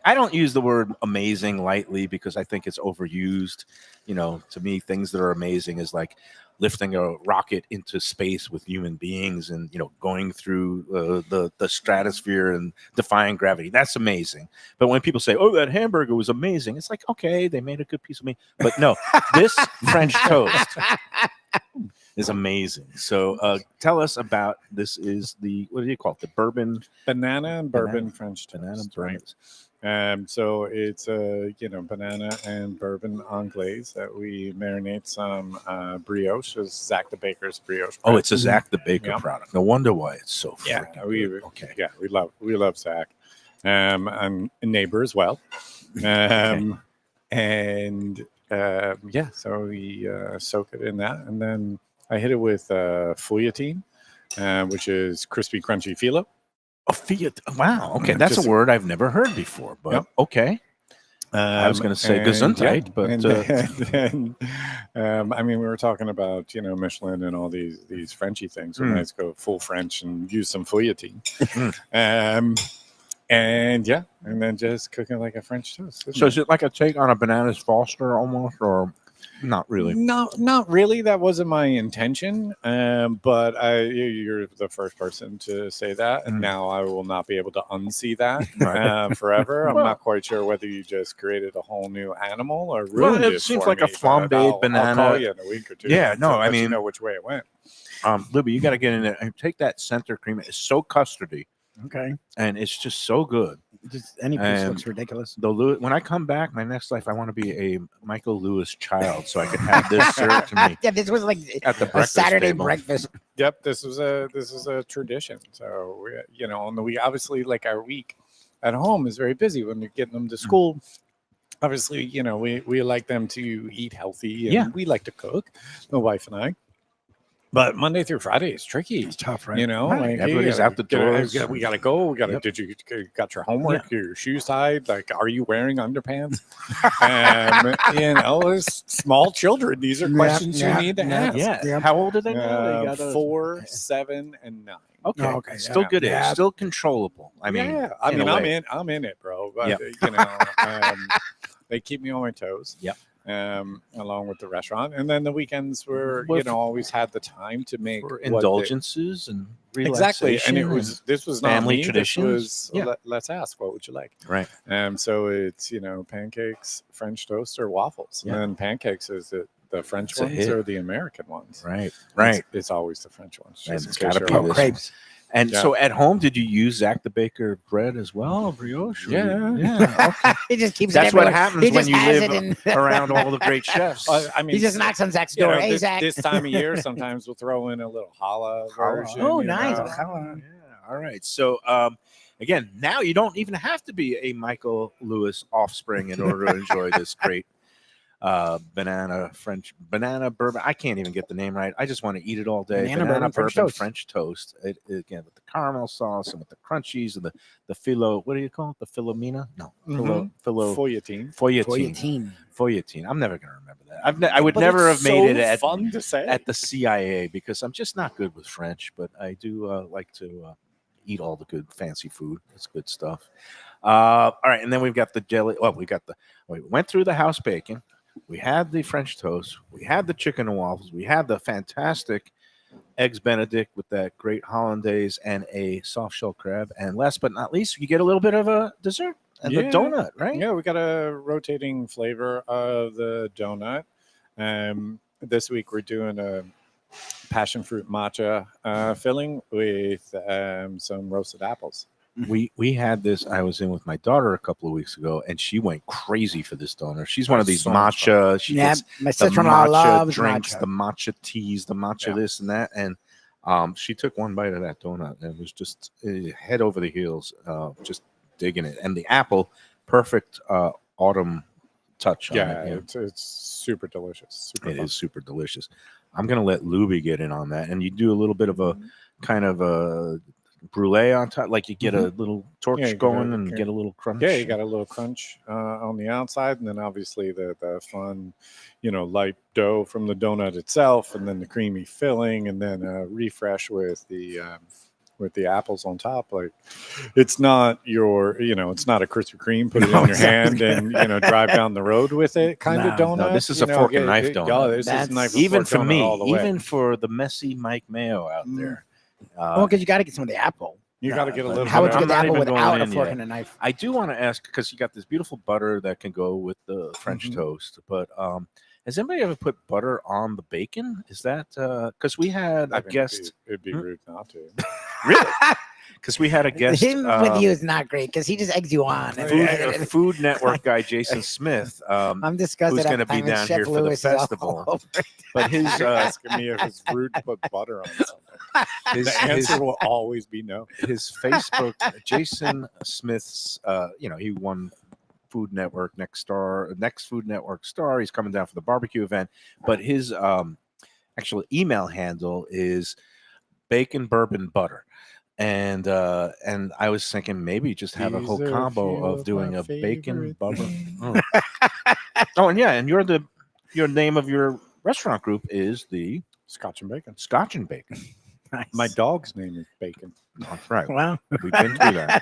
I don't use the word amazing lightly because I think it's overused. To me, things that are amazing is like lifting a rocket into space with human beings and, going through the stratosphere and defying gravity. That's amazing. But when people say, that hamburger was amazing, it's like, okay, they made a good piece of meat. But no, this French toast is amazing. So tell us about this. Is what do you call it? The bourbon Banana and bourbon French toast. banana right? bourbon. So it's banana and bourbon anglaise that we marinate some brioche, is Zach the Baker's brioche. Oh, bread. it's a Zach the Baker Yeah. product. No wonder why it's so Yeah, freaking we good. Okay. yeah we love Zach, and a neighbor as well, and so we soak it in that, and then I hit it with fouilletine, which is crispy, crunchy phyllo. Oh, Fiat. Wow. Okay, that's Just- a word I've never heard before, but Yep. okay. I was going to say Gesundheit, but and then, we were talking about Michelin and all these Frenchy things. We might go full French and use some fouilletine, and then just cook it like a French toast. isn't so it? is it like a take on a bananas Foster almost, or not really? No, not really. That wasn't my intention. But you're the first person to say that, and now I will not be able to unsee that Right. forever. I'm Well- not quite sure whether you just created a whole new animal or Well, ruined it it. seems for like a me, but flambéed I'll banana. call you in a week or two. Yeah, no, to I let you mean- know which way it went. Lubie, you got to get in there and take that center cream. It's so custardy, Okay. and it's just so good. Just any piece And- looks ridiculous. When I come back, my next life, I want to be a Michael Lewis child, so I can have this served to me Yeah, this was like at the a breakfast Saturday table. breakfast. Yep, this is a tradition. So on the week, obviously, like our week at home is very busy when you're getting them to school. Obviously, we like them to eat healthy, and Yeah. we like to cook, my wife and I. But Monday through Friday is tricky. It's tough, right? You know, Right. like, hey, Everybody's out the doors. We gotta go. We gotta. Yep. Did you got your homework? Your shoes tied? Like, are you wearing underpants? As small children, these are Yeah, questions yeah, you need to yeah, ask. Yeah. Yep. How old are they now? They got 4, 7, and 9. Okay. Oh, okay, Still yeah. good age. Yeah. Still controllable. I mean, yeah, in a way. I'm in it, bro. But Yep. they keep me on my toes. Yep. Along with the restaurant, and then the weekends were Well, always had the time to make for what they- indulgences and exactly, and it relaxation was this was not family me, traditions. This was, Yeah. let's ask, what would you like? Right. So it's pancakes, French toast, or waffles. Yeah. And then pancakes, is it the French It's a ones hit. or the American ones? Right. Right. It's always the French ones. And just it's in case gotta you're be wondering. this one. crepes. And Yeah. so at home, did you use Zach the Baker bread as well, brioche? or- Yeah. Yeah. Okay. He just keeps That's it what everywhere. happens He when just you has live it in- around all the great chefs. I mean, He just knocks on Zach's you door. know, Hey, this, Zach. this time of year, sometimes we'll throw in a little challah version. Oh, you nice. know. Yeah. All right. So, again, now you don't even have to be a Michael Lewis offspring in order to enjoy this great banana bourbon. I can't even get the name right. I just want to eat it all day. Banana bourbon French toast. Again with the caramel sauce and with the crunchies and the philo. What do you call it? The philomena? No, philo. Foyatine. I'm never gonna remember that. I would never have made it fun to say at the CIA because I'm just not good with French. But I do like to eat all the good fancy food. It's good stuff. All right, and then we've got the jelly. Well, we went through the house bacon. We had the French toast. We had the chicken and waffles. We had the fantastic eggs Benedict with that great hollandaise and a soft shell crab. And last but not least, you get a little bit of a dessert and the donut, right? Yeah, we got a rotating flavor of the donut. This week we're doing a passion fruit matcha filling with some roasted apples. We had this. I was in with my daughter a couple of weeks ago, and she went crazy for this donut. She's one of these matcha. She gets my sister-in-law loves drinks, matcha. the matcha teas, the matcha this and that, and she took one bite of that donut and was just head over the heels, just digging it. And the apple, perfect autumn touch. On it. It's super delicious. It is super delicious. I'm gonna let Lubie get in on that, and you do a little bit of a kind of a brulee on top, like you get a little torch going and get a little crunch. Yeah, you got a little crunch on the outside, and then obviously the fun, light dough from the donut itself, and then the creamy filling, and then refresh with the apples on top. Like, it's not it's not a Krispy Kreme, put it on your hand and drive down the road with it kind of donut. No, this is a fork and knife donut. This is knife even for me, all the way. even for the messy Mike Mayo out there. Because you got to get some of the apple. You got to get a little. How would you get the not apple even without going a in fork yet. and a knife? I do want to ask because you got this beautiful butter that can go with the French toast, but has anybody ever put butter on the bacon? Is that because we had a guest? It'd be rude not to. Really? Because we had a guest. Him with you is not great because he just eggs you on. Food Network guy Jason Smith. I'm disgusted. Who's going to be down here for the festival? But his asking me if it's rude to put butter on something. The answer will always be no. His Facebook, Jason Smith's. He won Food Network next Food Network star. He's coming down for the barbecue event, but his actual email handle is bacon bourbon butter. And I was thinking maybe just have a whole combo of doing a bacon butter. And and your name of your restaurant group is the Scotch and Bacon. Scotch and Bacon. Nice. My dog's name is Bacon. That's right. Wow. We've been through that.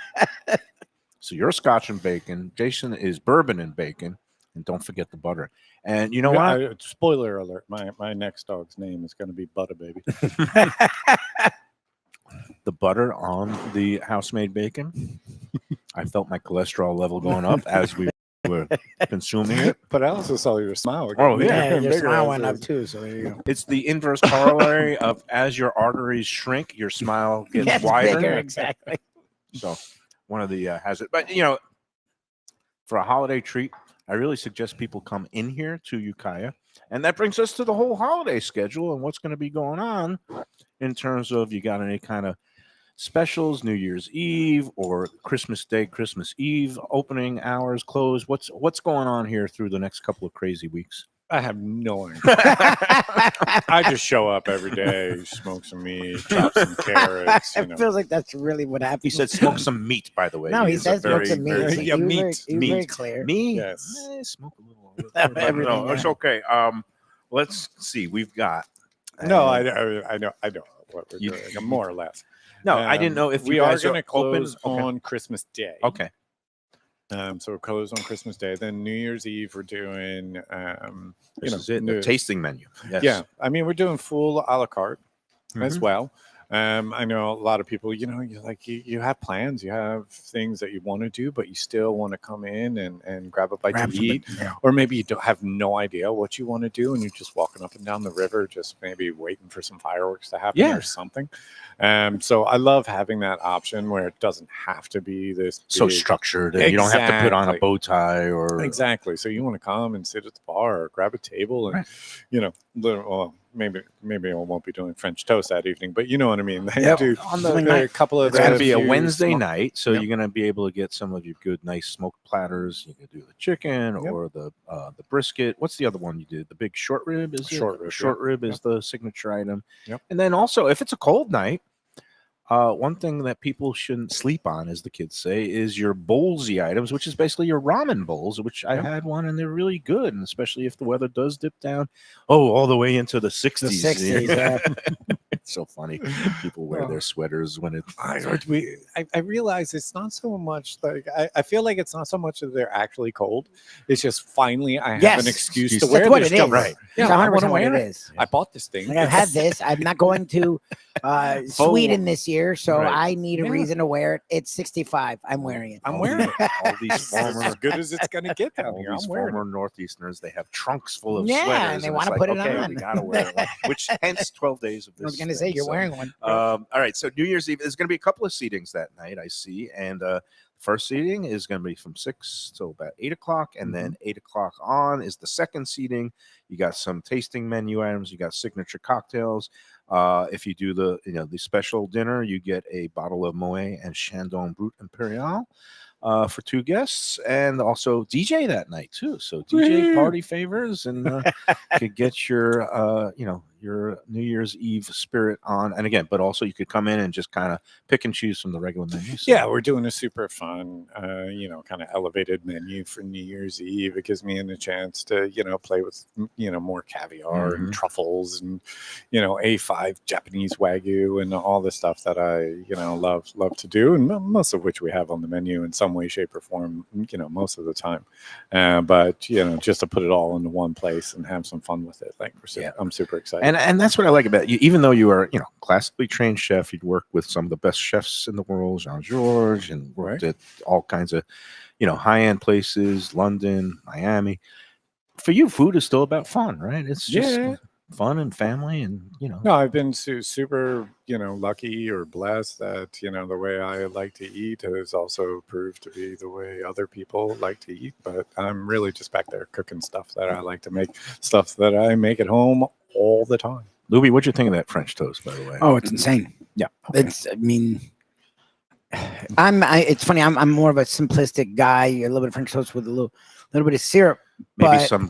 So you're Scotch and Bacon. Jason is bourbon and bacon. And don't forget the butter. And you know what? Spoiler alert. My next dog's name is going to be Butter Baby. The butter on the house-made bacon. I felt my cholesterol level going up as we were consuming it. But I also saw your smile. Oh, Yeah, your Bigger smile as went it up is. too. So there you go. It's the inverse corollary of as your arteries shrink, your smile gets Gets wider. bigger, exactly. So one of the has it. But for a holiday treat, I really suggest people come in here to Ukiah. And that brings us to the whole holiday schedule and what's going to be going on in terms of you got any kind of specials, New Year's Eve or Christmas Day, Christmas Eve, opening hours, close. What's going on here through the next couple of crazy weeks? I have no idea. I just show up every day, smoke some meat, chop some carrots. It feels like that's really what happened. He said smoke some meat, by the way. No, he is a says smoke very, some meat. very- He yeah, was very- meat, he was very meat. clear. Me? Yes. Smoke a little. But Everything, no, it's yeah. okay. Let's see. We've got. No, I know what we're You- doing, more or less. No, I didn't know if we you are guys going to open close on Christmas Day. Okay. So we're closed on Christmas Day. Then New Year's Eve we're doing This is it. The new- tasting menu. Yes. Yeah, I mean we're doing full a la carte as Mhm. well. I know a lot of people, you have plans, you have things that you want to do, but you still want to come in and grab a bite Grab to something, eat. yeah. Or maybe you don't have no idea what you want to do and you're just walking up and down the river, just maybe waiting for some fireworks to happen Yeah. or something. So I love having that option where it doesn't have to be this So big- structured, and you don't have to put on a Exactly. bow tie or Exactly. So you want to come and sit at the bar or grab a table and, Right. maybe I won't be doing French toast that evening, but you know what I mean. They Yep. do On the- a couple of It's going to be a few Wednesday smoke- night, so Yep. you're going to be able to get some of your good, nice smoked platters. You can do the chicken Yep. or the brisket. What's the other one you did? The big short rib is Short rib, Short yeah. rib is Yep. the signature item. Yep. And then also, if it's a cold night, one thing that people shouldn't sleep on, as the kids say, is your bowlsy items, which is basically your ramen bowls, which I Yep. had one and they're really good. And especially if the weather does dip down, all the way into the 60s. The 60s, yeah. It's so funny. People wear their sweaters when it's. I realize it's not so much like I feel like it's not so much that they're actually cold. It's just finally I have Yes. an excuse to Excuse. wear That's what this it is. jumper. Right. Yeah, It's I 100% want to what wear it it. is. I bought this thing. Like, I've had this. I'm not going to Sweden this year, so Right. I need a Yeah. reason to wear it. It's 65. I'm wearing it. I'm wearing it. All these It's former as good as it's gonna get down all here. these I'm wearing former Northeasterners, they have trunks full of Yeah, sweaters, and they it's wanna like, put it okay, on. we gotta wear it. Which hence 12 days of this. I was going to say, thing, you're so, wearing one. all right, so New Year's Eve, there's going to be a couple of seatings that night, I see, and first seating is going to be from 6 till about 8 o'clock, and then 8 o'clock on is the second seating. You got some tasting menu items, you got signature cocktails. If you do the special dinner, you get a bottle of Moet and Chandon Brut Imperial for 2 guests, and also DJ that night too. So DJ party favors and could get your your New Year's Eve spirit on. And again, but also you could come in and just kind of pick and choose from the regular menu. So. Yeah, we're doing a super fun, kind of elevated menu for New Year's Eve. It gives me a chance to, play with, more caviar and truffles and, A5 Japanese Wagyu and all the stuff that I, love to do. And most of which we have on the menu in some way, shape, or form, most of the time. But, just to put it all into one place and have some fun with it. I'm super excited. And that's what I like about you. Even though you are, classically trained chef, you'd worked with some of the best chefs in the world, Jean Georges, and worked at all kinds of, high-end places, London, Miami. For you, food is still about fun, right? It's just fun and family, and No, I've been super, lucky or blessed that the way I like to eat has also proved to be the way other people like to eat. But I'm really just back there cooking stuff that I like to make, stuff that I make at home all the time. Lubie, what'd you think of that French toast, by the way? Oh, it's insane. Yeah, It's it's funny. I'm more of a simplistic guy. A little bit of French toast with a little bit of syrup. Maybe but some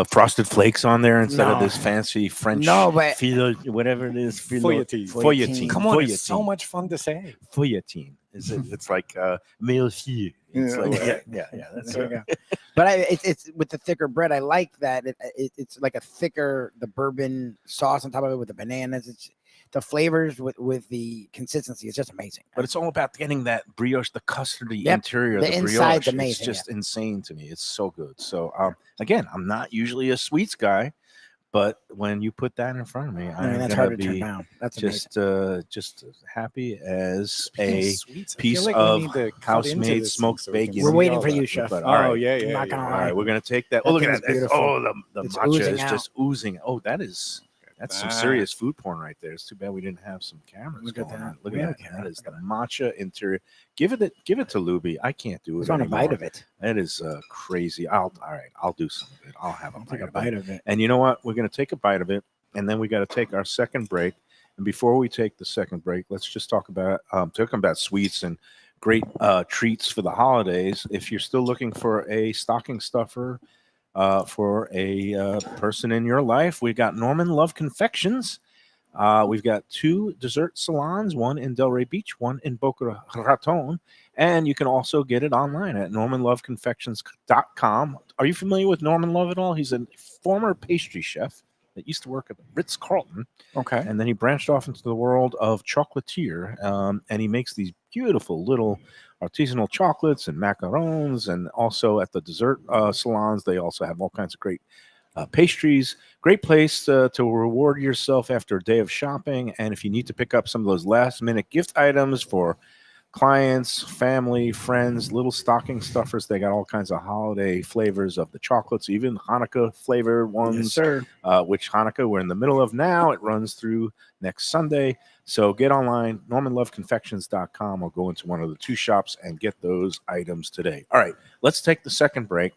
frosted flakes on there instead of No. this fancy French. No, but- whatever it is, Feuilletine. Feuilletine. Come on, it's so much fun to say. Feuilletine. It's like millefeuille. It's Yeah, like right. That's There you go. But it's with the thicker bread. I like that. It's like a thicker, the bourbon sauce on top of it with the bananas. It's the flavors with the consistency. It's just amazing. But it's all about getting that brioche, the custardy Yep, interior, the the inside's brioche. amazing, It's just insane to me. It's so good. So again, I'm not usually a sweets guy, but when you put that in front of me, I'm that's gonna hard to turn be down. That's amazing. just as happy as Speaking a of sweets, I piece feel like we of need to cut house-made into this smoked so we can bacon. We're see waiting all for you, that. chef. But, Oh, right. yeah. I'm not gonna All lie. right, we're gonna take that. That Oh, look thing at is that! beautiful. Oh, the It's matcha oozing is out. just oozing. Oh, that's some that. serious food porn right there. It's too bad we didn't have some cameras. Look at going that. on. Look We at have that. a camera. That is the matcha interior. Give it to Lubie. I can't do it. It's on a anymore. bite of it. That is crazy. All right. I'll do some of it. I'll have a I'll bite take a of it. bite of it. And you know what? We're going to take a bite of it, and then we got to take our second break. And before we take the second break, let's just talk about sweets and great treats for the holidays. If you're still looking for a stocking stuffer for a person in your life, we've got Norman Love Confections. We've got 2 dessert salons, one in Delray Beach, one in Boca Raton. And you can also get it online at normanloveconfections.com. Are you familiar with Norman Love at all? He's a former pastry chef that used to work at Ritz-Carlton. Okay. And then he branched off into the world of chocolatier. And he makes these beautiful little artisanal chocolates and macarons. And also at the dessert salons, they also have all kinds of great pastries. Great place to reward yourself after a day of shopping. And if you need to pick up some of those last minute gift items for clients, family, friends, little stocking stuffers, they got all kinds of holiday flavors of the chocolates, even Hanukkah flavored ones. Yes, sir. Which Hanukkah we're in the middle of now. It runs through next Sunday. So get online, normanloveconfections.com, or go into one of the 2 shops and get those items today. All right, let's take the second break.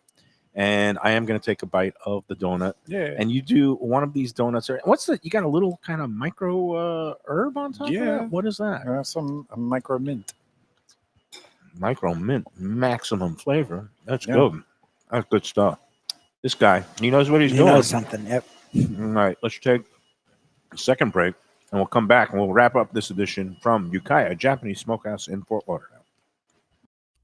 and I am going to take a bite of the donut. Yeah. And you do one of these donuts. What's the? You got a little kind of micro herb on top of that? What is that? Some micro mint. Micro mint, maximum flavor. That's Yeah. good. That's good stuff. This guy, he knows what he's He doing. knows something. Yep. All right, let's take a second break, and we'll come back and we'll wrap up this edition from Ukiah Japanese Smokehouse in Fort Lauderdale.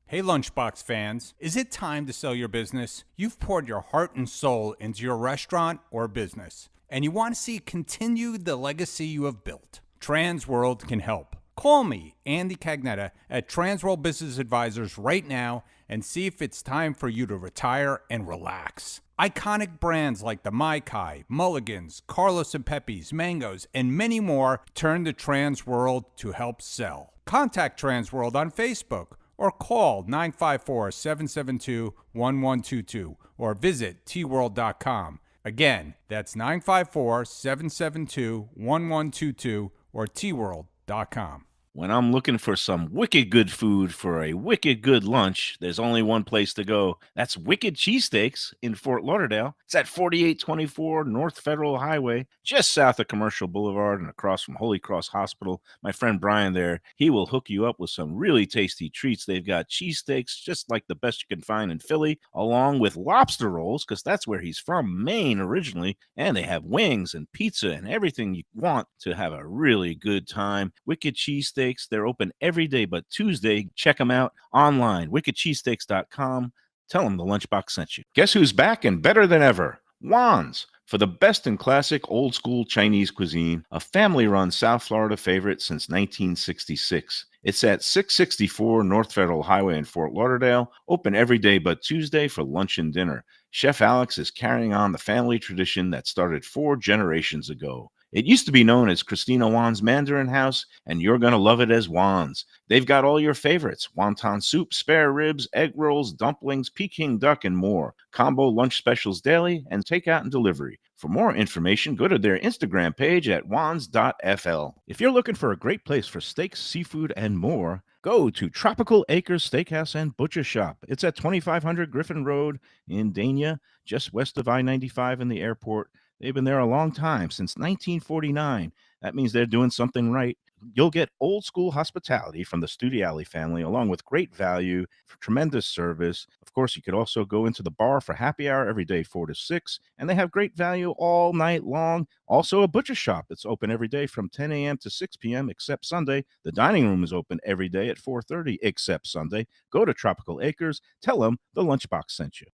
Hey Lunchbox fans, is it time to sell your business? You've poured your heart and soul into your restaurant or business, and you want to see continue the legacy you have built. Transworld can help. Call me, Andy Cagnetta, at Transworld Business Advisors right now and see if it's time for you to retire and relax. Iconic brands like the Mai Kai, Mulligans, Carlos and Pepe's, Mangoes, and many more turn to Transworld to help sell. Contact Transworld on Facebook or call 954-772-1122 or visit tworld.com. Again, that's 954-772-1122 or tworld.com. When I'm looking for some wicked good food for a wicked good lunch, there's only one place to go. That's Wicked Cheesesteaks in Fort Lauderdale. It's at 4824 North Federal Highway, just south of Commercial Boulevard and across from Holy Cross Hospital. My friend Brian there, he will hook you up with some really tasty treats. They've got cheesesteaks, just like the best you can find in Philly, along with lobster rolls, because that's where he's from, Maine originally. And they have wings and pizza and everything you want to have a really good time. Wicked Cheesesteaks. They're open every day but Tuesday. Check them out online, wickedcheesesteaks.com. Tell them the Lunchbox sent you. Guess who's back and better than ever? Juan's. For the best in classic old school Chinese cuisine, a family-run South Florida favorite since 1966. It's at 664 North Federal Highway in Fort Lauderdale, open every day but Tuesday for lunch and dinner. Chef Alex is carrying on the family tradition that started 4 generations ago. It used to be known as Christina Juan's Mandarin House, and you're going to love it as Juan's. They've got all your favorites: wonton soup, spare ribs, egg rolls, dumplings, Peking duck, and more. Combo lunch specials daily and takeout and delivery. For more information, go to their Instagram page at wans.fl. If you're looking for a great place for steaks, seafood, and more, go to Tropical Acres Steakhouse and Butcher Shop. It's at 2500 Griffin Road in Dania, just west of I-95 and the airport. They've been there a long time, since 1949. That means they're doing something right. You'll get old school hospitality from the Studiali family, along with great value, tremendous service. Of course, you could also go into the bar for happy hour every day, 4 to 6, and they have great value all night long. Also, a butcher shop that's open every day from 10 a.m. to 6 p.m. except Sunday. The dining room is open every day at 4:30 except Sunday. Go to Tropical Acres. Tell them the Lunchbox sent you.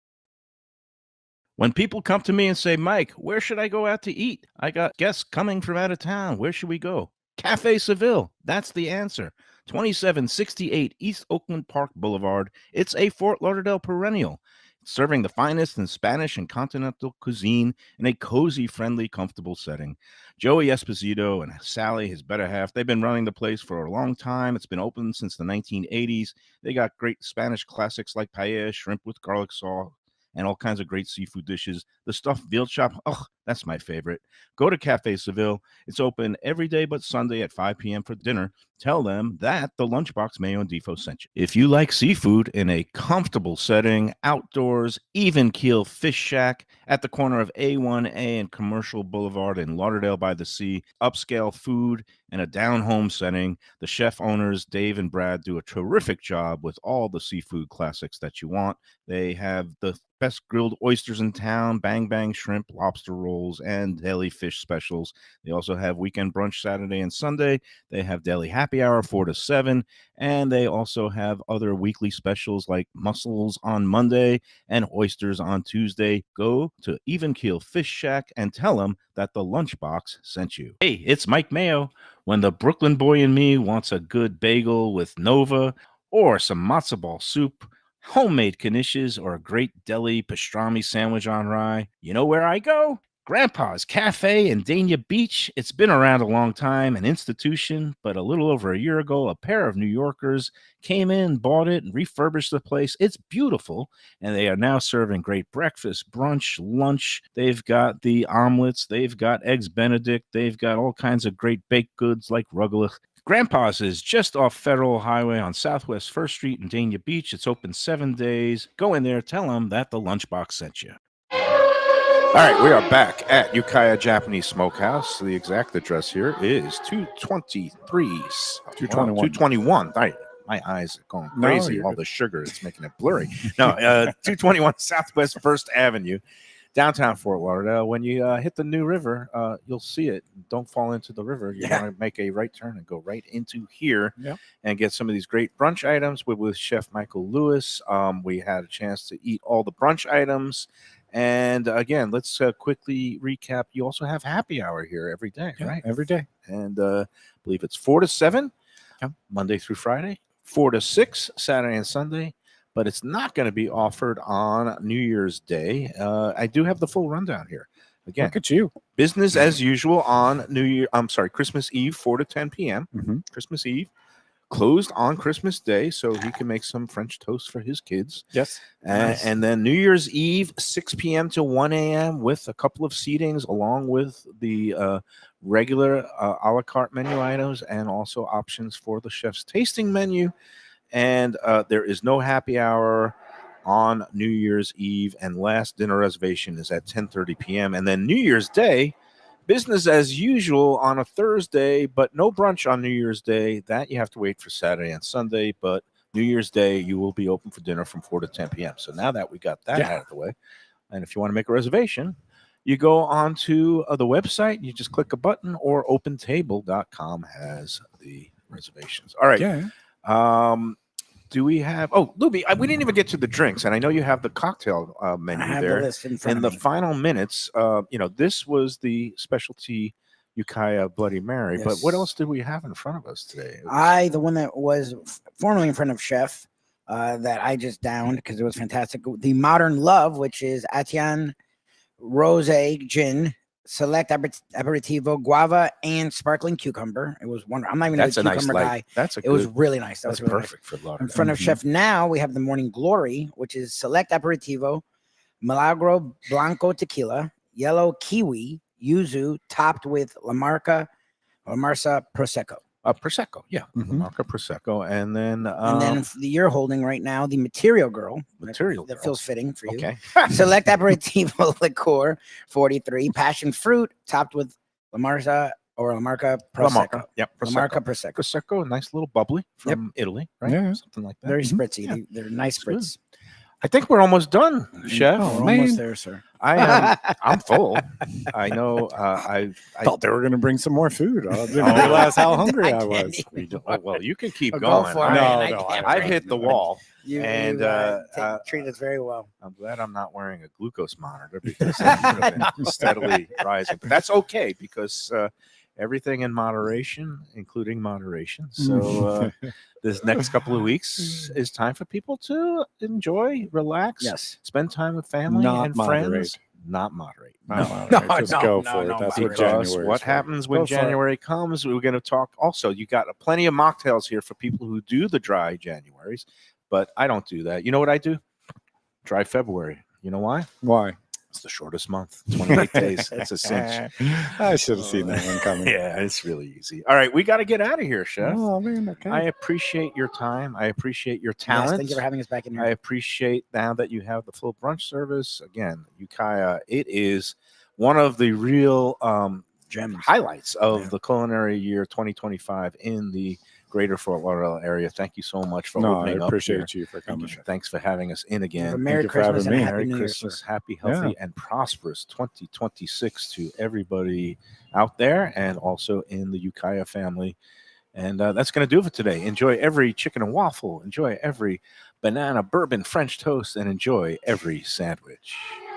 When people come to me and say, Mike, where should I go out to eat? I got guests coming from out of town. Where should we go? Cafe Seville. That's the answer. 2768 East Oakland Park Boulevard. It's a Fort Lauderdale perennial, serving the finest in Spanish and continental cuisine in a cozy, friendly, comfortable setting. Joey Esposito and Sally, his better half, they've been running the place for a long time. It's been open since the 1980s. They got great Spanish classics like paella, shrimp with garlic sauce, and all kinds of great seafood dishes. The stuffed veal chop, that's my favorite. Go to Cafe Seville. It's open every day but Sunday at 5 p.m. for dinner. Tell them that the Lunchbox Mayo and Defo sent you. If you like seafood in a comfortable setting, outdoors, even keel fish shack at the corner of A1A and Commercial Boulevard in Lauderdale by the Sea, upscale food and a down-home setting, the chef owners, Dave and Brad, do a terrific job with all the seafood classics that you want. They have the best grilled oysters in town, bang bang shrimp, lobster rolls, and deli fish specials. They also have weekend brunch Saturday and Sunday. They have daily happy hour 4 to 7, and they also have other weekly specials like mussels on Monday and oysters on Tuesday. Go to Even Keel Fish Shack and tell them that the Lunchbox sent you. Hey, it's Mike Mayo. When the Brooklyn boy in me wants a good bagel with Nova or some matzo ball soup, homemade knishes, or a great deli pastrami sandwich on rye, you know where I go? Grandpa's Cafe in Dania Beach. It's been around a long time, an institution, but a little over a year ago, a pair of New Yorkers came in, bought it, and refurbished the place. It's beautiful, and they are now serving great breakfast, brunch, lunch. They've got the omelets. They've got eggs Benedict. They've got all kinds of great baked goods like rugelach, Grandpa's is just off Federal Highway on Southwest 1st Street in Dania Beach. It's open 7 days. Go in there, tell them that the Lunchbox sent you. All right, we are back at Ukiah Japanese Smokehouse. The exact address here is 221. My eyes are going crazy. All the sugar, it's making it blurry. No, 221 Southwest 1st Avenue, downtown Fort Lauderdale. When you hit the New River, you'll see it. Don't fall into the river. You're going to make a right turn and go right into here and get some of these great brunch items with Chef Michael Lewis. We had a chance to eat all the brunch items. And again, let's quickly recap. You also have happy hour here every day, right? Every day. And I believe it's 4 to 7, Monday through Friday, 4 to 6, Saturday and Sunday. But it's not going to be offered on New Year's Day. I do have the full rundown here. Again, look at you. Business as usual on Christmas Eve, 4 to 10 p.m. Christmas Eve. Closed on Christmas Day, so he can make some French toast for his kids. Yes. Nice. And then New Year's Eve, 6 p.m. to 1 a.m. with a couple of seatings along with the regular a la carte menu items and also options for the chef's tasting menu. And there is no happy hour on New Year's Eve, and last dinner reservation is at 10:30 p.m. And then New Year's Day, business as usual on a Thursday, but no brunch on New Year's Day. That you have to wait for Saturday and Sunday. But New Year's Day, you will be open for dinner from 4 to 10 p.m. So now that we got that out of the way, and if you want to make a reservation, you go on to the website, you just click a button, or opentable.com has the reservations. All right. Yeah. Do we have? Oh, Lubie, we didn't even get to the drinks, and I know you have the cocktail menu I have there. the list in front In of the me. final minutes, this was the specialty Ukiah Bloody Mary. But what Yes. else did we have in front of us today? The one that was formerly in front of Chef, that I just downed because it was fantastic. The Modern Love, which is Atian Rosé Gin, Select Aperitivo, Guava, and Sparkling Cucumber. It was wonderful. I'm not even That's a a nice cucumber light. guy. That's a It was good- really nice. That That's was really nice. perfect for Lauderdale. In front of Chef now, we have the Morning Glory, which is Select Aperitivo, Milagro Blanco Tequila, Yellow Kiwi, Yuzu, topped with La Marca Prosecco. Prosecco, Marca Prosecco, and then And then you're holding right now the Material Girl. Material that Girl. feels fitting for you. Okay. Select Aperitivo Liqueur 43, Passion Fruit, topped with La Marca Prosecco. Yep, La Marca Prosecco. Prosecco, a nice little bubbly from Italy, right? Yeah. Something like that. Very spritzy. Yeah. They're nice good. spritz. I think we're almost done, Chef. Oh, we're almost there, sir. I'm full. I know. I thought they were going to bring some more food. I didn't realize how hungry I can't was. even- well, you can keep Go going. for it. No, man. no, can't I've wait. hit the wall. You And, treat us very well. I'm glad I'm not wearing a glucose monitor because that would have been steadily rising. But that's okay because everything in moderation, including moderation. So this next couple of weeks is time for people to enjoy, relax, Yes. spend time with family Not and moderate. friends. Not moderate. No, No, just no, go no, for no, it. That's no. what Because January. what happens when Go for it. January comes, we're going to talk also. You got plenty of mocktails here for people who do the dry Januaries, but I don't do that. You know what I do? Dry February. You know why? Why? It's the shortest month, 28 days. It's a cinch. I should have seen that one coming. Yeah, it's really easy. All right, we got to get out of here, Chef. Oh, man, okay. I appreciate your time. I appreciate your Yes, talent. thank you for having us back in here. I appreciate now that you have the full brunch service. Again, Ukiah, it is one of the real Gems. highlights of the culinary year 2025 in the greater Fort Lauderdale area. Thank you so much for No, I opening up appreciate here. you for coming. Thanks for having us in Have a again. Merry you for having Christmas and me. a Happy Merry New Year, Christmas, sir. happy, healthy, and prosperous 2026 to everybody out there and also in the Ukiah family. And that's going to do it for today. Enjoy every chicken and waffle. Enjoy every banana bourbon French toast and enjoy every sandwich.